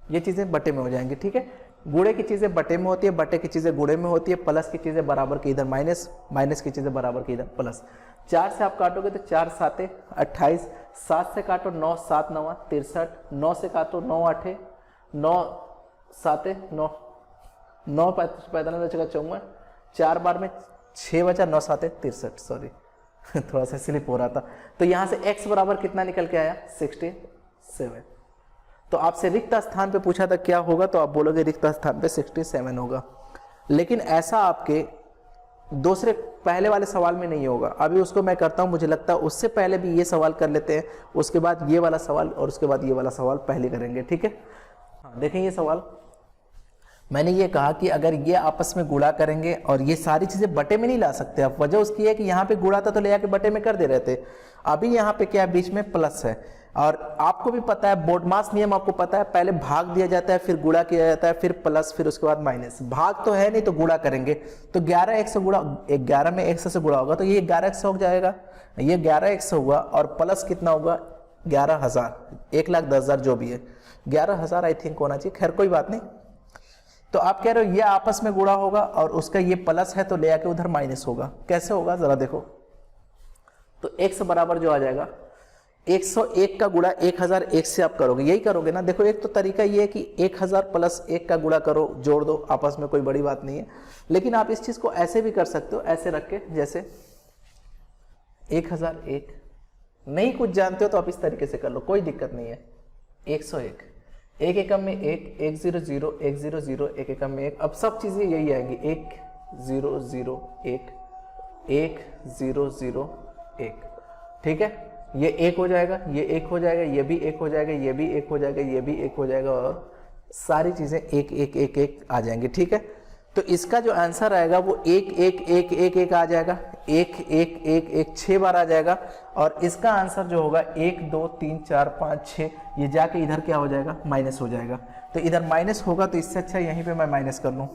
ये चीजें बटे में हो जाएंगी। ठीक है, गुणे की चीजें बटे में होती है, बटे की चीजें गुणे में होती है, प्लस की चीजें बराबर की इधर माइनस, माइनस की चीजें बराबर की इधर प्लस। 4 से आप काटोगे तो 4 7 28, 7 से काटो 9 7 9 63, 9 से काटो 9 8 9 7 9 9 45 54, 4 बार में 6 बचा, 9 7 63, सॉरी थोड़ा सा स्लिप हो रहा था। तो यहाँ से x बराबर कितना निकल के आया 67। तो आपसे रिक्त स्थान पे पूछा था क्या होगा, तो आप बोलोगे रिक्त स्थान पे 67 होगा। लेकिन ऐसा आपके दूसरे पहले वाले सवाल में नहीं होगा। अभी उसको मैं करता हूँ, मुझे लगता है उससे पहले भी ये सवाल कर लेते हैं, उसके बाद ये वाला सवाल और उसके बाद ये वाला सवाल पहले करेंगे, ठीक है। हाँ देखें ये सवाल, मैंने ये कहा कि अगर ये आपस में गुणा करेंगे और ये सारी चीज़ें बटे में नहीं ला सकते आप, वजह उसकी है कि यहाँ पे गुणा था तो ले आके बटे में कर दे रहे थे। अभी यहाँ पे क्या है, बीच में प्लस है, और आपको भी पता है बोडमास नियम आपको पता है, पहले भाग दिया जाता है फिर गुणा किया जाता है फिर प्लस फिर उसके बाद माइनस। भाग तो है नहीं तो गुणा करेंगे, तो 11x से गुणा 11 में x से गुणा होगा तो ये 11x हो जाएगा, ये 11x होगा और प्लस कितना होगा 11,000, 1,10,000 जो भी है 11,000 आई थिंक होना चाहिए, खैर कोई बात नहीं। तो आप कह रहे हो ये आपस में गुणा होगा और उसका ये प्लस है तो ले आके उधर माइनस होगा, कैसे होगा जरा देखो। तो x बराबर जो आ जाएगा 101 का गुणा 1001 से आप करोगे, यही करोगे ना। देखो एक तो तरीका ये है कि 1000 प्लस 1 का गुणा करो, जोड़ दो आपस में, कोई बड़ी बात नहीं है। लेकिन आप इस चीज को ऐसे भी कर सकते हो, ऐसे रख के, जैसे 1001 नहीं कुछ जानते हो तो आप इस तरीके से कर लो, कोई दिक्कत नहीं है। 101 एक एकम में 1, 100 100 एक एकम में 1, अब सब चीजें यही आएंगी 1001 1001, ठीक है। ये 1 हो जाएगा, ये 1 हो जाएगा, ये भी 1 हो जाएगा, ये भी 1 हो जाएगा, ये भी 1 हो जाएगा और सारी चीजें 1 1 1 1 आ जाएंगी, ठीक है। तो इसका जो आंसर आएगा वो 1 1 1 1 1 आ जाएगा, 1 1 1 1 6 बार आ जाएगा। और इसका आंसर जो होगा 1 2 3 4 5 6, ये जाके इधर क्या हो जाएगा माइनस हो जाएगा। तो इधर माइनस होगा तो इससे अच्छा यहीं पे मैं माइनस कर लूं।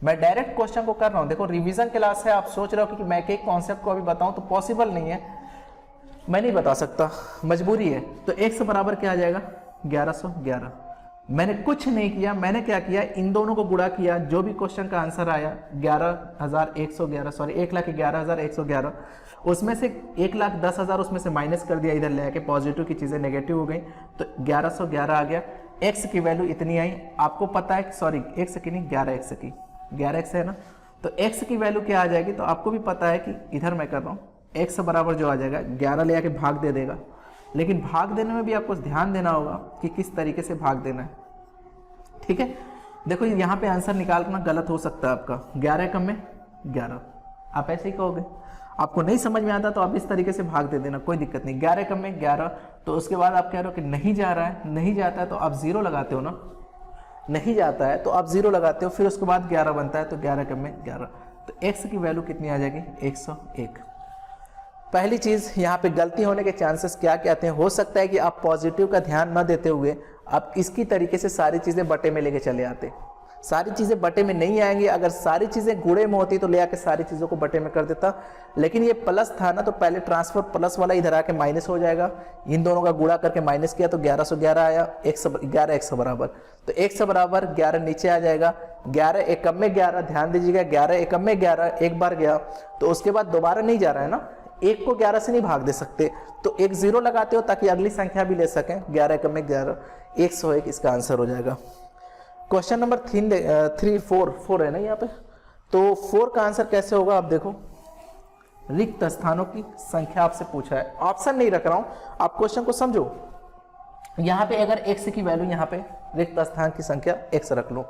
मैं डायरेक्ट क्वेश्चन को कर रहा हूं, देखो रिवीजन क्लास है, आप सोच रहे हो कि मैं एक कॉन्सेप्ट को अभी बताऊं तो पॉसिबल नहीं है, मैं नहीं बता सकता, मजबूरी है। तो x बराबर क्या आ जाएगा 1111। मैंने कुछ नहीं किया, मैंने क्या किया, इन दोनों को गुणा किया, जो भी क्वेश्चन का आंसर आया 11,111, सॉरी 1,11,111, उसमें से 1,10,000 उसमें से माइनस कर दिया, इधर ले आके पॉजिटिव की चीजें नेगेटिव हो गई तो 1111 आ गया। x की वैल्यू इतनी आई, आपको पता है, सॉरी x की नहीं 11x की, 11x है ना, तो x की वैल्यू क्या आ जाएगी, तो आपको भी पता है कि इधर मैं कर रहा हूँ x बराबर जो आ जाएगा 11 ले आके भाग दे देगा। लेकिन भाग देने में भी आपको ध्यान देना होगा कि किस तरीके से भाग देना है, ठीक है। देखो यहाँ पे आंसर निकालना गलत हो सकता है आपका, 11 कम में 11, आप ऐसे ही कहोगे, आपको नहीं समझ में आता तो आप इस तरीके से भाग दे देना, कोई दिक्कत नहीं। 11 कम में 11, तो उसके बाद आप कह रहे हो कि नहीं जा रहा है, नहीं जाता है तो आप 0 लगाते हो ना, नहीं जाता है तो आप 0 लगाते हो, फिर उसके बाद 11 बनता है तो 11 कम में 11, तो x की वैल्यू कितनी आ जाएगी 101। पहली चीज यहाँ पे गलती होने के चांसेस क्या क्या आते हैं, हो सकता है कि आप पॉजिटिव का ध्यान न देते हुए आप इसकी तरीके से सारी चीजें बटे में लेके चले आते, सारी चीजें बटे में नहीं आएंगी। अगर सारी चीजें गुणे में होती तो ले आके सारी चीजों को बटे में कर देता, लेकिन ये प्लस था ना तो पहले ट्रांसफर प्लस वाला इधर आके माइनस हो जाएगा, इन दोनों का गुणा करके माइनस किया तो 1111 आया, 11x बराबर, तो x बराबर 11 नीचे आ जाएगा, 11 एकम में 11, ध्यान दीजिएगा 11 एकम में 11 एक बार गया तो उसके बाद दोबारा नहीं जा रहा है ना, एक को 11 से नहीं भाग दे सकते तो एक 0 लगाते हो ताकि अगली संख्या भी ले सकें, 11 एकम में 11, 101 इसका आंसर हो जाएगा। क्वेश्चन नंबर 4 है ना यहाँ पे, तो 4 का आंसर कैसे होगा आप देखो, रिक्त स्थानों की संख्या आपसे पूछा है, ऑप्शन नहीं रख रहा हूं, आप क्वेश्चन को समझो। यहाँ पे अगर x की वैल्यू यहाँ पे रिक्त स्थान की संख्या x रख लो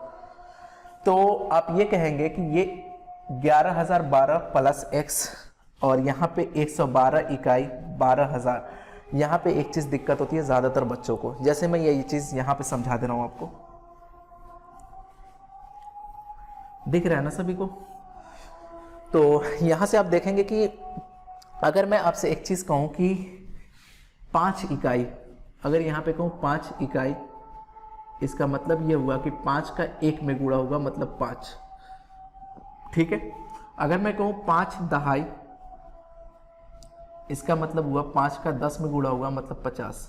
तो आप ये कहेंगे कि ये 11,012 प्लस x और यहाँ पे 112 इकाई 12,000। यहाँ पे एक चीज दिक्कत होती है ज्यादातर बच्चों को, जैसे मैं ये चीज यहाँ पे समझा दे रहा हूं आपको, दिख रहा है ना सभी को। तो यहां से आप देखेंगे कि अगर मैं आपसे एक चीज कहूं कि 5 इकाई, अगर यहां पे कहूं 5 इकाई, इसका मतलब ये हुआ कि 5 का 1 में गुणा होगा मतलब 5, ठीक है। अगर मैं कहूं 5 दहाई, इसका मतलब हुआ 5 का 10 में गुणा होगा मतलब 50।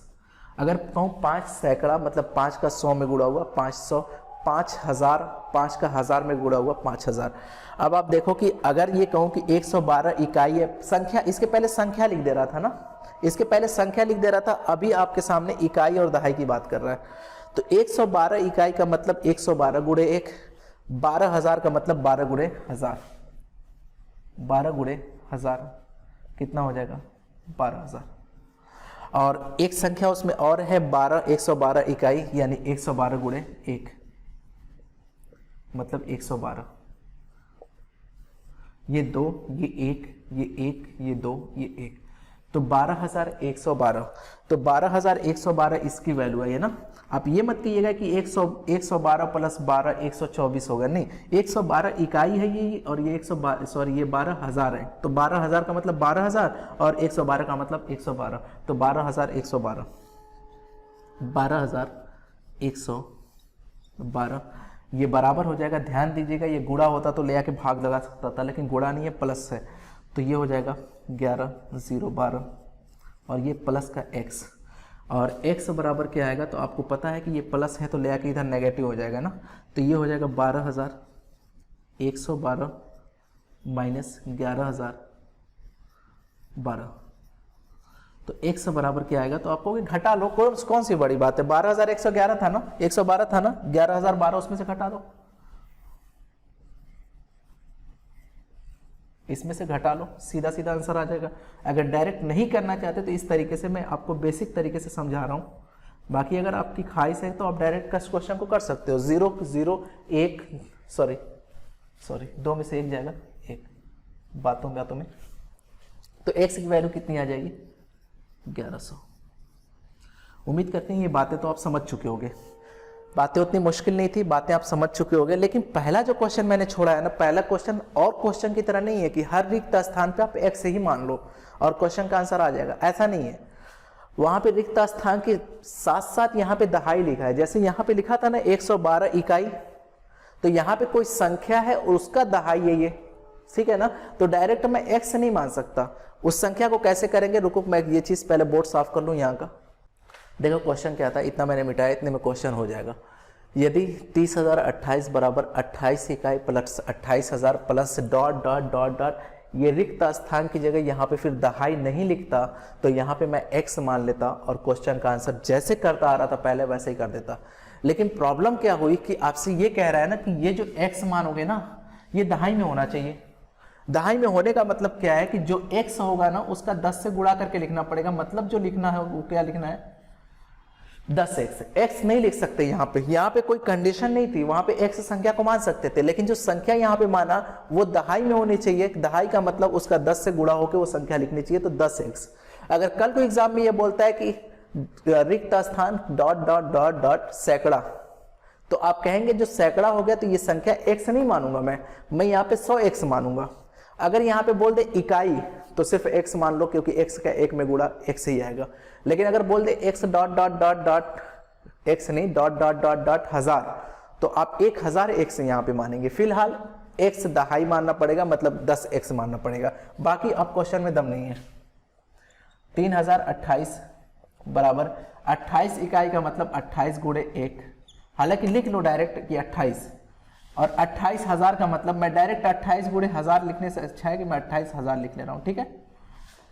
अगर कहूं 5 सैकड़ा मतलब 5 का 100 में गुणा हुआ 500, 5,000, 5 का 1000 में गुणा हुआ 5,000। अब आप देखो कि अगर ये कहूं कि 112 इकाई है, संख्या इसके पहले संख्या लिख दे रहा था ना, इसके पहले संख्या लिख दे रहा था, अभी आपके सामने इकाई और दहाई की बात कर रहा है। तो 112 इकाई का मतलब 112 गुणे 1, 12,000 का मतलब 12 गुणे 1000, 12 गुणे 1000 कितना हो जाएगा 12,000। और एक संख्या उसमें और है 112 इकाई, यानी 112 गुणे 1 मतलब 112। ये 2, ये 1, ये 1, ये 2, ये 1, तो 12,112। तो 12,112 इसकी वैल्यू है ना। आप ये मत कहिएगा कि 112 प्लस 12 124 होगा, नहीं, 112 इकाई है ये, और ये 12,000 है। तो 12,000 का मतलब 12,000 और 112 का मतलब 112, तो 12,112, 12,112 ये बराबर हो जाएगा। ध्यान दीजिएगा, ये गुणा होता तो ले आके भाग लगा सकता था, लेकिन गुणा नहीं है, प्लस है, तो ये हो जाएगा 11,012 और ये प्लस का x, और x बराबर क्या आएगा, तो आपको पता है कि ये प्लस है तो ले आके इधर नेगेटिव हो जाएगा ना, तो ये हो जाएगा 12,112 माइनस 11,012। तो x बराबर क्या आएगा, तो आपको घटा लो, कौन सी बड़ी बात है, 12,111 था ना, 112 था ना, 11,012 उसमें से घटा दो, इसमें से घटा लो, सीधा सीधा आंसर आ जाएगा। अगर डायरेक्ट नहीं करना चाहते तो इस तरीके से मैं आपको बेसिक तरीके से समझा रहा हूँ, बाकी अगर आपकी ख्वाहिश है तो आप डायरेक्ट का क्वेश्चन को कर सकते हो। 0 0 1 सॉरी 2 में से 1 जाएगा 1, बातों में, तो x की वैल्यू कितनी आ जाएगी 1100। उम्मीद करते हैं ये बातें तो आप समझ चुके होंगे, बातें उतनी मुश्किल नहीं थी, बातें आप समझ चुके होंगे। लेकिन पहला जो क्वेश्चन मैंने छोड़ा है ना, पहला क्वेश्चन और क्वेश्चन की तरह नहीं है कि हर रिक्त स्थान पे आप x ही मान लो और क्वेश्चन का आंसर आ जाएगा, ऐसा नहीं है। वहां पे रिक्त स्थान के साथ साथ यहाँ पे दहाई लिखा है, जैसे यहाँ पे लिखा था ना 112 इकाई, तो यहाँ पे कोई संख्या है और उसका दहाई है ये, ठीक है ना, तो डायरेक्ट मैं x नहीं मान सकता। उस संख्या को कैसे करेंगे, रुको मैं ये चीज पहले बोर्ड साफ कर लूँ यहाँ का। देखो क्वेश्चन क्या था, इतना मैंने मिटाया, इतने में क्वेश्चन हो जाएगा। यदि 30,028 बराबर 28 इकाई plus 28,000 plus dot dot dot dot, ये रिक्त स्थान की जगह यहाँ पे फिर दहाई नहीं लिखता, तो यहाँ पे मैं x मान लेता और क्वेश्चन का आंसर जैसे करता आ रहा था पहले वैसे ही कर देता। लेकिन प्रॉब्लम क्या हुई कि आपसे ये कह रहा है ना कि ये जो x मानोगे ना, ये दहाई में होना चाहिए। दहाई में होने का मतलब क्या है कि जो x होगा ना उसका 10 से गुणा करके लिखना पड़ेगा, मतलब जो लिखना है वो क्या लिखना है 10x। x नहीं लिख सकते यहाँ पे कोई कंडीशन नहीं थी, वहां पे x संख्या को मान सकते थे, लेकिन जो संख्या यहाँ पे माना वो दहाई में होनी चाहिए। दहाई का मतलब उसका 10 से गुणा होकर वो संख्या लिखनी चाहिए, तो 10x। अगर कल को एग्जाम में ये बोलता है कि रिक्त स्थान डॉट डॉट डॉट डॉट सैकड़ा, तो आप कहेंगे जो सैकड़ा हो गया तो ये संख्या x नहीं मानूंगा मैं यहाँ पे 100x मानूंगा। अगर यहाँ पे बोल दे इकाई तो सिर्फ x मान लो, क्योंकि x का 1 में गुणा x ही आएगा। लेकिन अगर बोल दे x dot dot dot dot x नहीं डॉट डॉट डॉट डॉट 1000, तो आप 1000 x यहाँ पे मानेंगे। फिलहाल x दहाई मानना पड़ेगा, मतलब 10x मानना पड़ेगा, बाकी अब क्वेश्चन में दम नहीं है। 3028 बराबर 28 इकाई का मतलब 28 गुणे 1, हालांकि लिख लो डायरेक्ट कि 28, और 28,000 का मतलब मैं डायरेक्ट 28 गुणे 1000 लिखने से अच्छा है कि मैं 28,000 लिख ले रहा हूं, ठीक है।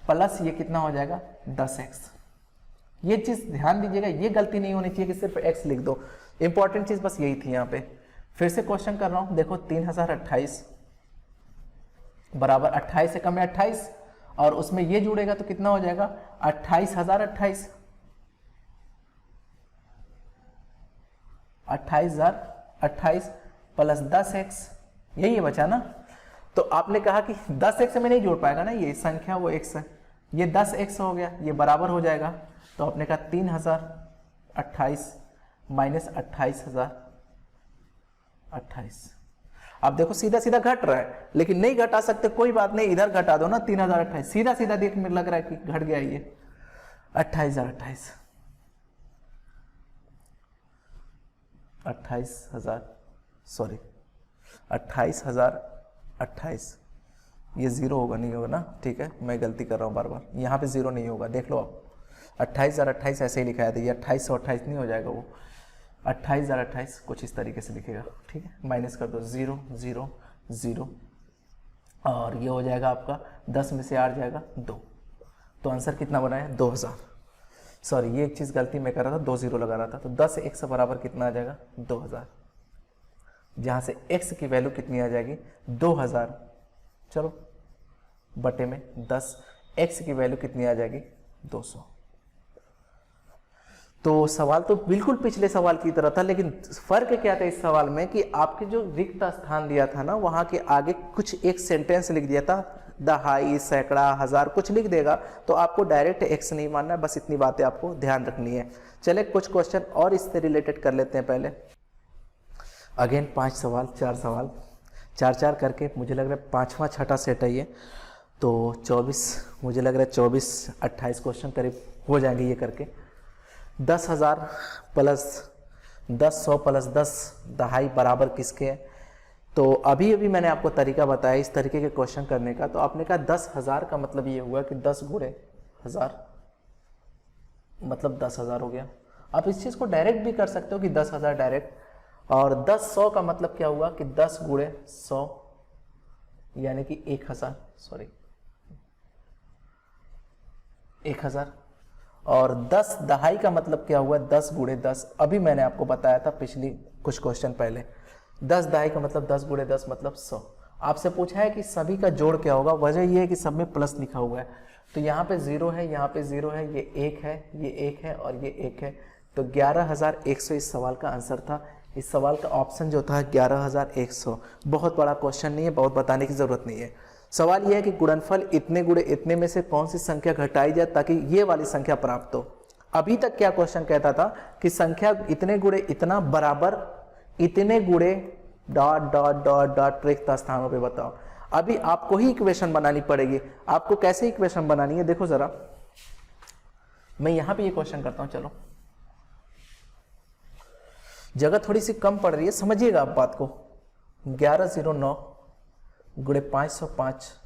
प्लस ये कितना हो जाएगा 10x। ये चीज ध्यान दीजिएगा, ये गलती नहीं होनी चाहिए कि सिर्फ x लिख दो, इंपॉर्टेंट चीज बस यही थी यहाँ पे। फिर से क्वेश्चन कर रहा हूं, देखो 3028 बराबर 28 से कम है 28, और उसमें ये जुड़ेगा तो कितना हो जाएगा 28,028, 28,028 प्लस 10x, यही बचा ना। तो आपने कहा कि 10x में नहीं जोड़ पाएगा ना, ये संख्या वो x है, ये 10x हो गया, ये बराबर हो जाएगा। तो आपने कहा 3028 माइनस 28,028। अब देखो सीधा सीधा घट रहा है, लेकिन नहीं घटा सकते, कोई बात नहीं, इधर घटा दो ना 3028, सीधा सीधा देख में लग रहा है कि घट गया ये 28,028, 28,028, ये जीरो होगा नहीं होगा ना, ठीक है, मैं गलती कर रहा हूँ बार बार, यहाँ पे जीरो नहीं होगा, देख लो आप 28,028 ऐसे ही लिखा है, तो ये 2828 नहीं हो जाएगा, वो 28,028 कुछ इस तरीके से लिखेगा, ठीक है। माइनस कर दो 0 0 0, और ये हो जाएगा आपका 10 में से 8 जाएगा 2, तो आंसर कितना बना है 2000। सॉरी ये एक चीज़ गलती मैं कर रहा था, 2 0 लगा रहा था। तो 10 x बराबर कितना आ जाएगा 2000, जहाँ से x की वैल्यू कितनी आ जाएगी 2000, चलो बटे में 10, x की वैल्यू कितनी आ जाएगी 200। तो सवाल तो बिल्कुल पिछले सवाल की तरह था, लेकिन फर्क क्या था इस सवाल में कि आपके जो रिक्त स्थान दिया था ना, वहाँ के आगे कुछ एक सेंटेंस लिख दिया था, दहाई, सैकड़ा, हजार, कुछ लिख देगा, तो आपको डायरेक्ट एक्स नहीं मानना है। बस इतनी बातें आपको ध्यान रखनी है। चले कुछ क्वेश्चन और इससे रिलेटेड कर लेते हैं। पहले अगेन 5 सवाल, 4 सवाल, 4 करके मुझे लग रहा है 5वां छठा सेट है ये, तो 24, मुझे लग रहा है 24 28 क्वेश्चन करीब हो जाएंगे ये करके। 10,000 प्लस 10, 100 प्लस 10, दहाई बराबर किसके है? तो अभी मैंने आपको तरीका बताया इस तरीके के क्वेश्चन करने का। तो आपने कहा 10,000 का मतलब ये हुआ कि 10 गुणे 1000 मतलब 10,000 हो गया। आप इस चीज़ को डायरेक्ट भी कर सकते हो कि 10,000 डायरेक्ट, और 10 100 का मतलब क्या हुआ कि 10 गुणे 100 यानी कि 1000, सॉरी 1000। और 10 दहाई का मतलब क्या हुआ 10 गुणे 10, अभी मैंने आपको बताया था पिछली कुछ क्वेश्चन पहले। 10 दहाई का मतलब 10 गुणे 10 मतलब 100। आपसे पूछा है कि सभी का जोड़ क्या होगा, वजह यह है कि सब में प्लस लिखा हुआ है। तो यहाँ पे 0 है, यहाँ पे 0 है, ये 1 है, ये 1 है और ये 1 है। तो 11,100 इस सवाल का आंसर था। इस सवाल का ऑप्शन जो था 11,100। बहुत बड़ा क्वेश्चन नहीं है, बहुत बताने की जरूरत नहीं है। सवाल यह है कि गुणनफल इतने गुणे इतने में से कौन सी संख्या घटाई जाए ताकि ये वाली संख्या प्राप्त हो। अभी तक क्या क्वेश्चन कहता था कि संख्या इतने गुणे इतना बराबर इतने गुणे डॉट डॉट डॉट डॉट रिक्त स्थानों पे बताओ। अभी आपको ही इक्वेशन बनानी पड़ेगी। आपको कैसे इक्वेशन बनानी है देखो जरा, मैं यहां पे ये क्वेश्चन करता हूं। चलो जगह थोड़ी सी कम पड़ रही है, समझिएगा आप बात को। 1109 गुणे 505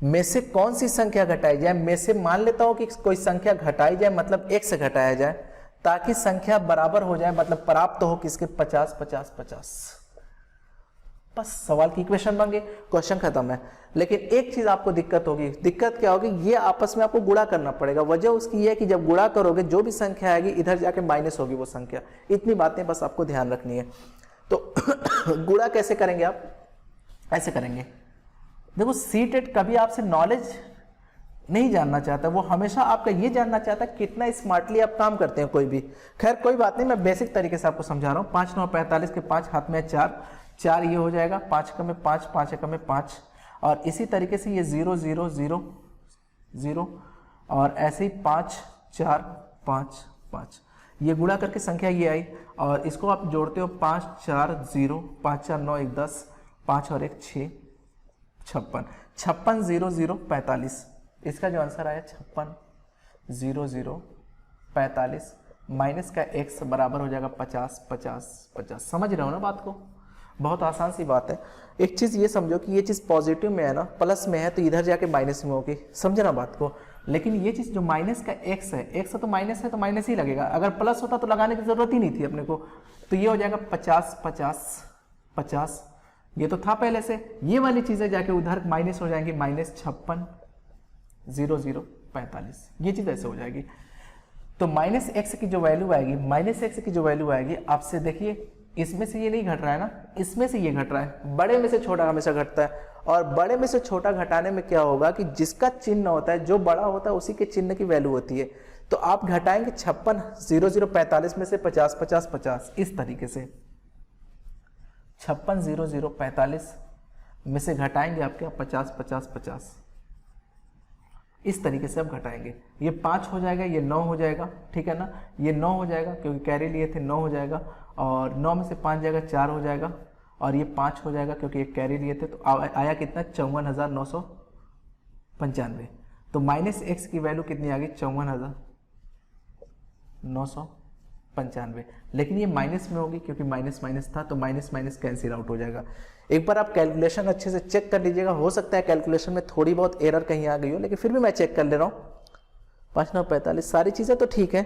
में से कौन सी संख्या घटाई जाए। में से मान लेता हूं कि कोई संख्या घटाई जाए, मतलब 1 से घटाया जाए ताकि संख्या बराबर हो जाए, मतलब प्राप्त हो किसके 50 50 50। बस सवाल की इक्वेशन बन गई, क्वेश्चन खत्म है। लेकिन एक चीज आपको दिक्कत होगी। दिक्कत क्या होगी, ये आपस में आपको गुणा करना पड़ेगा। वजह उसकी ये है कि जब गुणा करोगे जो भी संख्या आएगी इधर जाके माइनस होगी वो संख्या। इतनी बातें बस आपको ध्यान रखनी है। तो गुणा कैसे करेंगे आप, ऐसे करेंगे। देखो सीटेट कभी आपसे नॉलेज नहीं जानना चाहता, वो हमेशा आपका ये जानना चाहता है कितना स्मार्टली आप काम करते हैं कोई भी। खैर कोई बात नहीं, मैं बेसिक तरीके से आपको समझा रहा हूँ। 5 9 45 के 5 हाथ में 4 4 ये हो जाएगा, 5 एकम में 5 5 एकम में 5, और इसी तरीके से ये 0 0 0 0 और ऐसे ही 5 4 5 5 ये गुणा करके संख्या ये आई। और इसको आप जोड़ते हो 5 4 0 5 4 9 1 10 5 और 1 6 56 56 0 0 45। इसका जो आंसर आया 56 0 0 45 माइनस का x बराबर हो जाएगा 50 50 50। समझ रहे हो ना बात को, बहुत आसान सी बात है। एक चीज़ ये समझो कि ये चीज़ पॉजिटिव में है ना, प्लस में है तो इधर जाके माइनस में होगी, समझे ना बात को। लेकिन ये चीज़ जो माइनस का x है, x है तो माइनस ही लगेगा। अगर प्लस होता तो लगाने की जरूरत ही नहीं थी अपने को। तो ये हो जाएगा 50 50 50, ये तो था पहले से। ये वाली चीज़ें जाके उधर माइनस हो जाएंगी, माइनस 56 0 0 45, ये चीज़ ऐसे हो जाएगी। तो माइनस एक्स की जो वैल्यू आएगी, माइनस एक्स की जो वैल्यू आएगी, आपसे देखिए इसमें से ये नहीं घट रहा है ना, इसमें से ये घट रहा है। बड़े में से छोटा हमेशा घटता है, और बड़े में से छोटा घटाने में क्या होगा कि जिसका चिन्ह होता है, जो बड़ा होता है उसी के चिन्ह की वैल्यू होती है। तो आप घटाएंगे 56 0 0 45 में से 50 50 50, इस तरीके से 56 0 0 45 में से घटाएंगे आपके 50 50 50, इस तरीके से आप घटाएंगे। ये 5 हो जाएगा, ये 9 हो जाएगा, ठीक है ना। ये 9 हो जाएगा क्योंकि कैरी लिए थे, 9 हो जाएगा। और 9 में से 5 जाएगा 4 हो जाएगा, और ये 5 हो जाएगा क्योंकि एक कैरी लिए थे। तो आया कितना 54,995। तो माइनस एक्स की वैल्यू कितनी आ गई 54,995। लेकिन ये माइनस में होगी क्योंकि माइनस माइनस था, तो माइनस माइनस कैंसिल आउट हो जाएगा। एक बार आप कैलकुलेशन अच्छे से चेक कर लीजिएगा। हो सकता है कैलकुलेशन में थोड़ी बहुत एरर कहीं आ गई हो, लेकिन फिर भी मैं चेक कर ले रहा हूँ। 5 9 45 सारी चीज़ें तो ठीक है।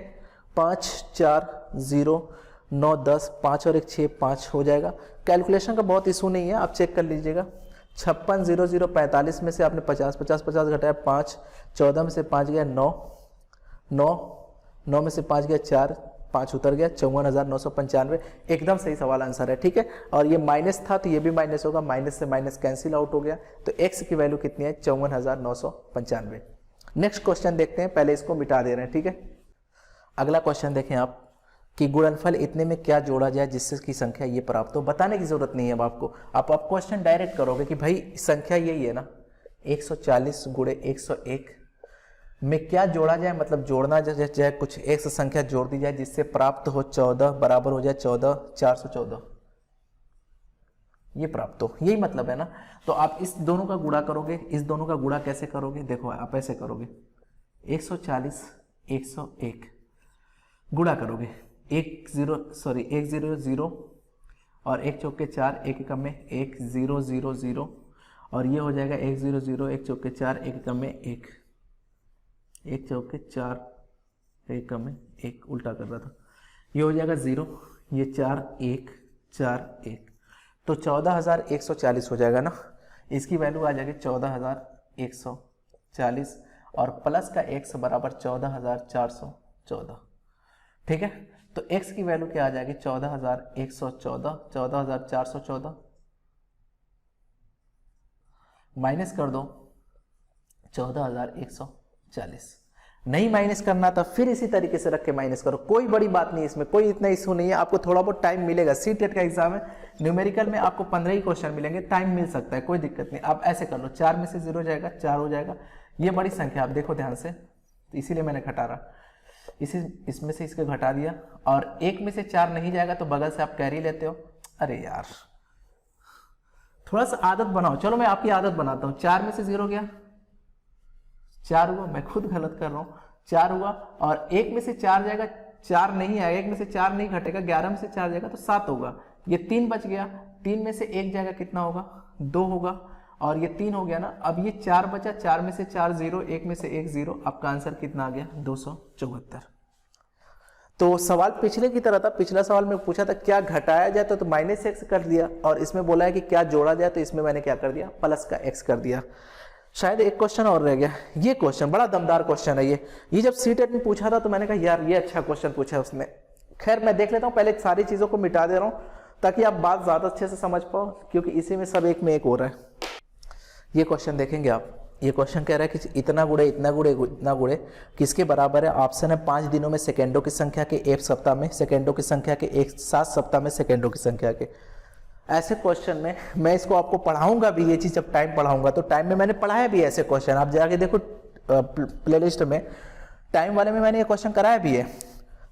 5 4 0 9 10 5 और 1 6 5 हो जाएगा। कैलकुलेशन का बहुत इशू नहीं है, आप चेक कर लीजिएगा। 56 0 0 45 में से आपने 50 50 50 घटाया 5, 14 में से 5 गया 9 9 9 में से 5 गया 4, 5 उतर गया, 54,995 एकदम सही सवाल आंसर है। ठीक है, और ये माइनस था तो ये भी माइनस होगा, माइनस से माइनस कैंसिल आउट हो गया, तो x की वैल्यू कितनी है 54,995। नेक्स्ट क्वेश्चन देखते हैं, पहले इसको मिटा दे रहे हैं। ठीक है, अगला क्वेश्चन देखें आप कि गुणनफल इतने में क्या जोड़ा जाए जिससे की संख्या ये प्राप्त हो। बताने की जरूरत नहीं है अब आपको, आप क्वेश्चन डायरेक्ट करोगे कि भाई संख्या यही है ना 140 गुणे 101 में क्या जोड़ा जाए, मतलब जोड़ना जाए कुछ एक संख्या जोड़ दी जाए जिससे प्राप्त हो 14 बराबर हो जाए 14,414, ये प्राप्त हो, यही मतलब है ना। तो आप इस दोनों का गुणा करोगे, इस दोनों का गुणा कैसे करोगे, देखो आप ऐसे करोगे 140 101 गुणा करोगे 1 0 0 और 1 चौके 4 1 एकम में 1 0 0 0 और ये हो जाएगा 1 0 0 1 चौके 4 1 एकम में 1 1 चौके 4 1 एकम में 1 उल्टा कर रहा था, ये हो जाएगा 0, ये 4 1 4 1 तो 14,140 हो जाएगा ना। इसकी वैल्यू आ जाएगी 14,140 और प्लस का x बराबर 14,414। ठीक है, तो x की वैल्यू क्या आ जाएगी 14,114, 14,414 माइनस कर दो 14,140। नहीं माइनस करना था फिर इसी तरीके से रख के माइनस करो, कोई बड़ी बात नहीं, इसमें कोई इतना इशू नहीं है। आपको थोड़ा बहुत टाइम मिलेगा, सी टेट का एग्जाम है, न्यूमेरिकल में आपको 15 ही क्वेश्चन मिलेंगे, टाइम मिल सकता है, कोई दिक्कत नहीं। आप ऐसे कर लो, 4 में से 0 जाएगा 4 हो जाएगा, ये बड़ी संख्या आप देखो ध्यान से, तो इसीलिए मैंने घटा रहा, इसमें से इसके घटा दिया, और 1 में से 4 नहीं जाएगा तो बगल से आप कैरी लेते हो। अरे यार थोड़ा सा आदत बनाओ, चलो मैं आपकी आदत बनाता हूँ। 4 में से 0 गया 4 हुआ, मैं खुद गलत कर रहा हूँ, 4 हुआ, और 1 में से 4 जाएगा 4 नहीं आएगा, 1 में से 4 नहीं घटेगा, 11 में से 4 जाएगा तो 7 होगा, ये 3 बच गया, 3 में से 1 जाएगा कितना होगा 2 होगा, और ये 3 हो गया ना। अब ये 4 बचा, 4 में से 4 0, 1 में से 1 0, आपका आंसर कितना आ गया 274। तो सवाल पिछले की तरह था, पिछला सवाल में पूछा था क्या घटाया जाए तो माइनस x कर दिया, और इसमें बोला है कि क्या जोड़ा जाए तो इसमें मैंने क्या कर दिया प्लस का x कर दिया। शायद एक क्वेश्चन और रह गया, ये क्वेश्चन बड़ा दमदार क्वेश्चन है। ये जब सीटेट में पूछा था तो मैंने कहा यार ये अच्छा क्वेश्चन पूछा है उसने। खैर मैं देख लेता हूँ, पहले सारी चीजों को मिटा दे रहा हूँ ताकि आप बात ज्यादा अच्छे से समझ पाओ, क्योंकि इसी में सब एक में एक हो रहा है। ये क्वेश्चन देखेंगे आप, ये क्वेश्चन कह रहा है कि इतना गुणे इतना गुणे इतना गुणे किसके बराबर है। ऑप्शन है 5 दिनों में सेकेंडों की संख्या के, 1 सप्ताह में सेकेंडों की संख्या के, 7 सप्ताह में सेकेंडों की संख्या के। ऐसे क्वेश्चन में मैं इसको आपको पढ़ाऊंगा भी, ये चीज जब टाइम पढ़ाऊंगा तो टाइम में मैंने पढ़ाया भी ऐसे क्वेश्चन, आप जाके देखो प्लेलिस्ट में टाइम वाले में मैंने ये क्वेश्चन कराया भी है।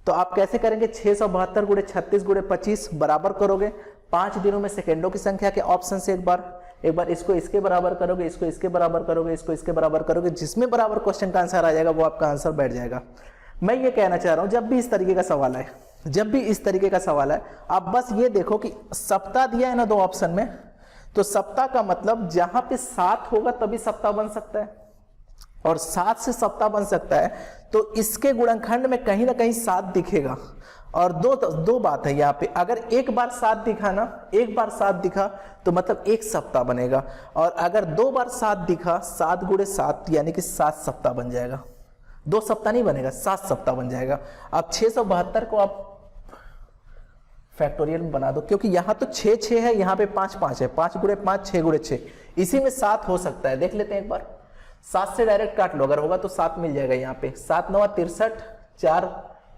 तो आप कैसे करेंगे 672 गुणे 36 गुणे 25 बराबर करोगे 5 दिनों में सेकेंडों की संख्या के ऑप्शन से, एक बार इसको इसके बराबर करोगे, इसको इसके बराबर करोगे, इसको इसके बराबर करोगे, जिसमें बराबर क्वेश्चन का आंसर आ जाएगा वो आपका आंसर बैठ जाएगा। मैं ये कहना चाह रहा हूं जब भी इस तरीके का सवाल है, जब भी इस तरीके का सवाल है, आप बस ये देखो कि सप्ताह दिया है ना 2 ऑप्शन में, तो सप्ताह का मतलब जहां पे 7 होगा तभी सप्ताह बन सकता है, और 7 से सप्ताह बन सकता है तो इसके गुणनखंड में कहीं ना कहीं 7 दिखेगा। और दो बात है यहाँ पे, अगर एक बार 7 दिखा ना, एक बार 7 दिखा तो मतलब 1 सप्ताह बनेगा, और अगर 2 बार 7 दिखा 7 गुणे 7 यानी कि 7 सप्ताह बन जाएगा, 2 सप्ताह नहीं बनेगा 7 सप्ताह बन जाएगा। अब 672 को आप फैक्टोरियल में बना दो, क्योंकि यहाँ तो 6 6 है, यहाँ पे 5 5 है, 5 गुणे 5 6 गुणे 6, इसी में 7 हो सकता है। देख लेते हैं एक बार, 7 से डायरेक्ट काट लो, अगर होगा तो 7 मिल जाएगा यहाँ पे, 7 9 63 4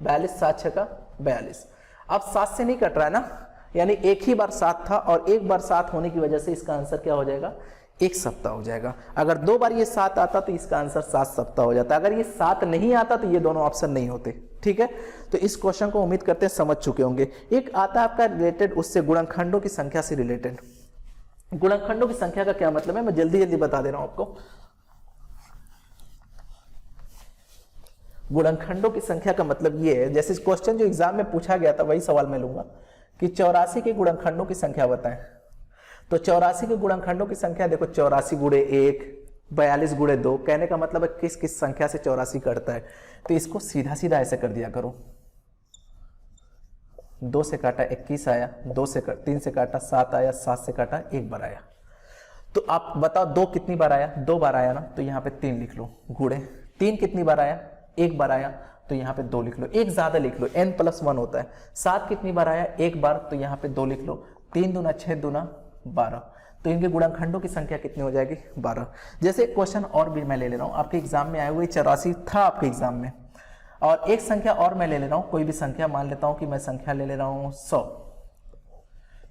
42 7 6 का 42। अब 7 से नहीं कट रहा है ना, यानी एक ही बार 7 था, और एक बार 7 होने की वजह से इसका आंसर क्या हो जाएगा 1 सप्ताह हो जाएगा। अगर 2 बार ये 7 आता तो इसका आंसर 7 सप्ताह हो जाता, अगर ये 7 नहीं आता तो ये दोनों ऑप्शन नहीं होते। ठीक है, तो इस क्वेश्चन को उम्मीद करते हैं समझ चुके होंगे। एक आता है आपका रिलेटेड उससे, गुणनखंडों की संख्या से रिलेटेड। गुणनखंडों की संख्या का क्या मतलब है, मैं जल्दी जल्दी बता दे रहा हूं आपको। गुणनखंडों की संख्या का मतलब ये है, जैसे क्वेश्चन जो एग्जाम में पूछा गया था वही सवाल मैं लूंगा कि 84 के गुणनखंडों की संख्या बताएं। तो 84 के गुणनखंडों की संख्या देखो, 84 गुणे 1, 42 गुणे 2, कहने का मतलब है किस किस संख्या से 84 कटता है। तो इसको सीधा सीधा ऐसे कर दिया करो, 2 से काटा 21 आया, 3 से काटा 7 आया, 7 से काटा 1 बार आया। तो आप बताओ 2 कितनी बार आया, 2 बार आया ना, तो यहाँ पे 3 लिख लो, गुणे 3 कितनी बार आया, 1 बार आया, तो यहाँ पे 2 लिख लो, एक ज़्यादा लिख लो, n+1 होता है। 7 कितनी बार आया, एक बार, तो यहाँ पे 2 लिख लो। 3 दूना 6 दूना 12, तो इनके गुणनखंडों की संख्या कितनी हो जाएगी, 12। जैसे एक क्वेश्चन और भी मैं ले ले रहा हूँ, आपके एग्जाम में आया हुआ 84 था आपके एग्जाम में, और एक संख्या और मैं ले ले रहा हूँ, कोई भी संख्या मान लेता हूँ कि मैं संख्या ले ले रहा हूँ 100।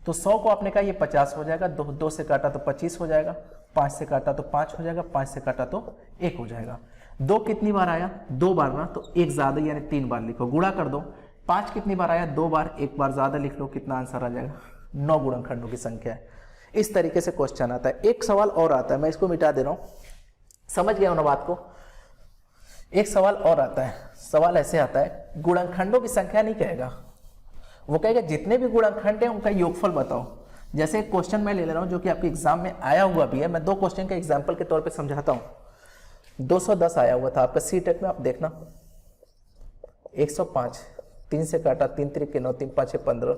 तो 100 को आपने कहा ये 50 हो जाएगा, 2 से काटा तो 25 हो जाएगा, 5 से काटा तो 5 हो जाएगा, 5 से काटा तो 1 हो जाएगा। 2 कितनी बार आया, 2 बार ना, तो एक ज़्यादा यानी 3 बार लिखो, गुणा कर दो। 5 कितनी बार आया, 2 बार, एक बार ज़्यादा लिख लो, कितना आंसर आ जाएगा, 9 गुणनखंडों की संख्या है। इस तरीके से क्वेश्चन आता है। एक सवाल और आता है, मैं इसको मिटा दे रहा हूँ, समझ गया ना बात को। एक सवाल और आता है, सवाल ऐसे आता है, गुणनखंडों की संख्या नहीं कहेगा, वो कहेगा जितने भी गुणनखंड हैं उनका योगफल बताओ। जैसे एक क्वेश्चन मैं ले ले रहा हूँ जो कि आपके एग्जाम में आया हुआ भी है, मैं 2 क्वेश्चन का एग्जाम्पल के तौर पे समझाता हूँ। 210 आया हुआ था आपका सी-टेट में, आप देखना। 105, 3 से काटा 3 त्रिक 9, 3 5 15,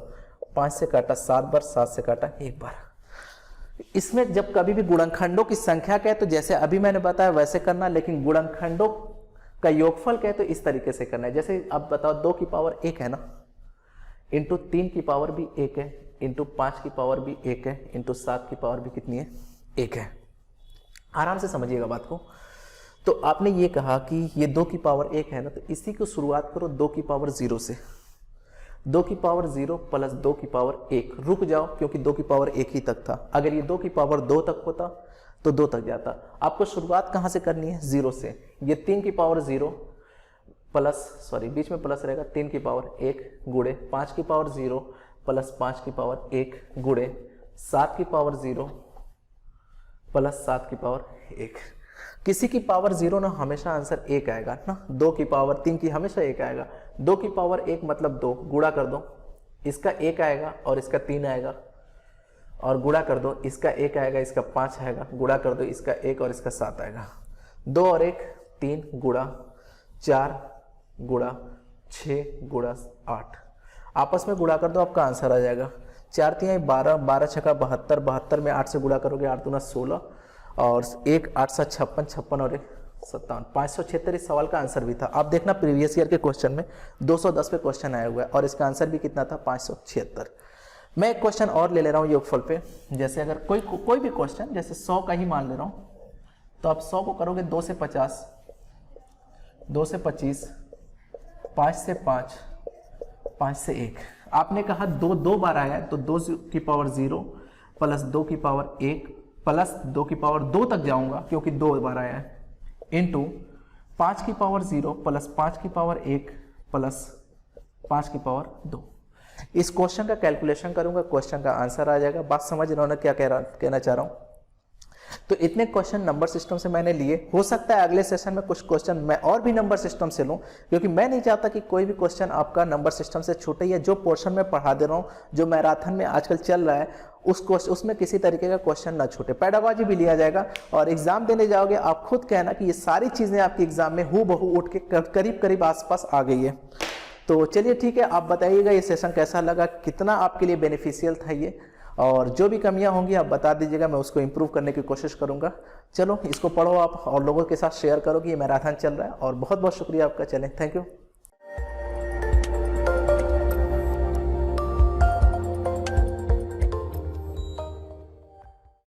5 से काटा 7 बार, 7 से काटा 1 बार। इसमें जब कभी भी गुणनखंडों की संख्या कहे तो जैसे अभी मैंने बताया वैसे करना, लेकिन गुणनखंडों का योगफल कहे तो इस तरीके से करना है। जैसे आप बताओ 2 की पावर 1 है ना, इंटू 3 की पावर भी 1 है, इंटू 5 की पावर भी 1 है, इंटू 7 की पावर भी कितनी है, 1 है। आराम से समझिएगा बात को। तो आपने ये कहा कि ये 2 की पावर 1 है ना, तो इसी को शुरुआत करो 2 की पावर 0 से। 2 की पावर 0 प्लस 2 की पावर 1, रुक जाओ क्योंकि 2 की पावर 1 ही तक था। अगर ये 2 की पावर 2 तक होता तो 2 तक जाता। आपको शुरुआत कहाँ से करनी है, 0 से। ये 3 की पावर 0 प्लस, सॉरी बीच में प्लस रहेगा, 3 की पावर 1 गुणे 5 की पावर 0 प्लस 5 की पावर 1 गुणे 7 की पावर 0 प्लस 7 की पावर 1। किसी की पावर 0 ना हमेशा आंसर 1 आएगा ना, 2 की पावर 3 की हमेशा 1 आएगा। 2 की पावर 1 मतलब 2, गुणा कर दो, इसका 1 आएगा और इसका 3 आएगा, और गुणा कर दो, इसका 1 आएगा, इसका 5 आएगा, गुणा कर दो, इसका 1 और इसका 7 आएगा। 2 और 1 3 गुणा 4 गुणा 6 गुणा 8, आपस में गुणा कर दो, आपका आंसर आ जाएगा। 4 3 12, 12 छक्का 72, 72 में 8 से गुणा करोगे, 8 दूना 16, और 1 8 7 56, 56 और 1 57, 576 इस सवाल का आंसर भी था। आप देखना प्रीवियस ईयर के क्वेश्चन में 210 पे क्वेश्चन आया हुआ है और इसका आंसर भी कितना था, 576। मैं एक क्वेश्चन और ले ले रहा हूँ योगफल पे। जैसे अगर कोई भी क्वेश्चन, जैसे 100 का ही मान ले रहा हूँ, तो आप 100 को करोगे 2 से 50, 2 से 25, 5 से 5, 5 से 1। आपने कहा 2 बार आया है, तो 2 की पावर 0 प्लस 2 की पावर 1 प्लस 2 की पावर 2 तक जाऊंगा क्योंकि 2 बार आया है, इंटू 5 की पावर 0 प्लस 5 की पावर 1 प्लस 5 की पावर 2। इस क्वेश्चन का कैलकुलेशन करूंगा, क्वेश्चन का आंसर आ जाएगा। बात समझ रहे हो ना क्या कहना चाह रहा हूं। तो इतने क्वेश्चन नंबर सिस्टम से मैंने लिए। हो सकता है अगले सेशन में कुछ क्वेश्चन मैं और भी नंबर सिस्टम से लूं, क्योंकि मैं नहीं चाहता कि कोई भी क्वेश्चन आपका नंबर सिस्टम से छूटे, या जो पोर्शन में पढ़ा दे रहा हूं, जो मैराथन में आजकल चल रहा है, उसमें किसी तरीके का क्वेश्चन ना छूटे। पेडागोजी भी लिया जाएगा और एग्जाम देने जाओगे आप खुद कहना कि ये सारी चीजें आपके एग्जाम में हूबहू उठ के करीब करीब आसपास आ गई है। तो चलिए ठीक है, आप बताइएगा ये सेशन कैसा लगा, कितना आपके लिए बेनिफिशियल था ये, और जो भी कमियां होंगी आप बता दीजिएगा, मैं उसको इम्प्रूव करने की कोशिश करूंगा। चलो इसको पढ़ो आप और लोगों के साथ शेयर करो कि ये मैराथन चल रहा है, और बहुत बहुत शुक्रिया आपका। चलें, थैंक यू।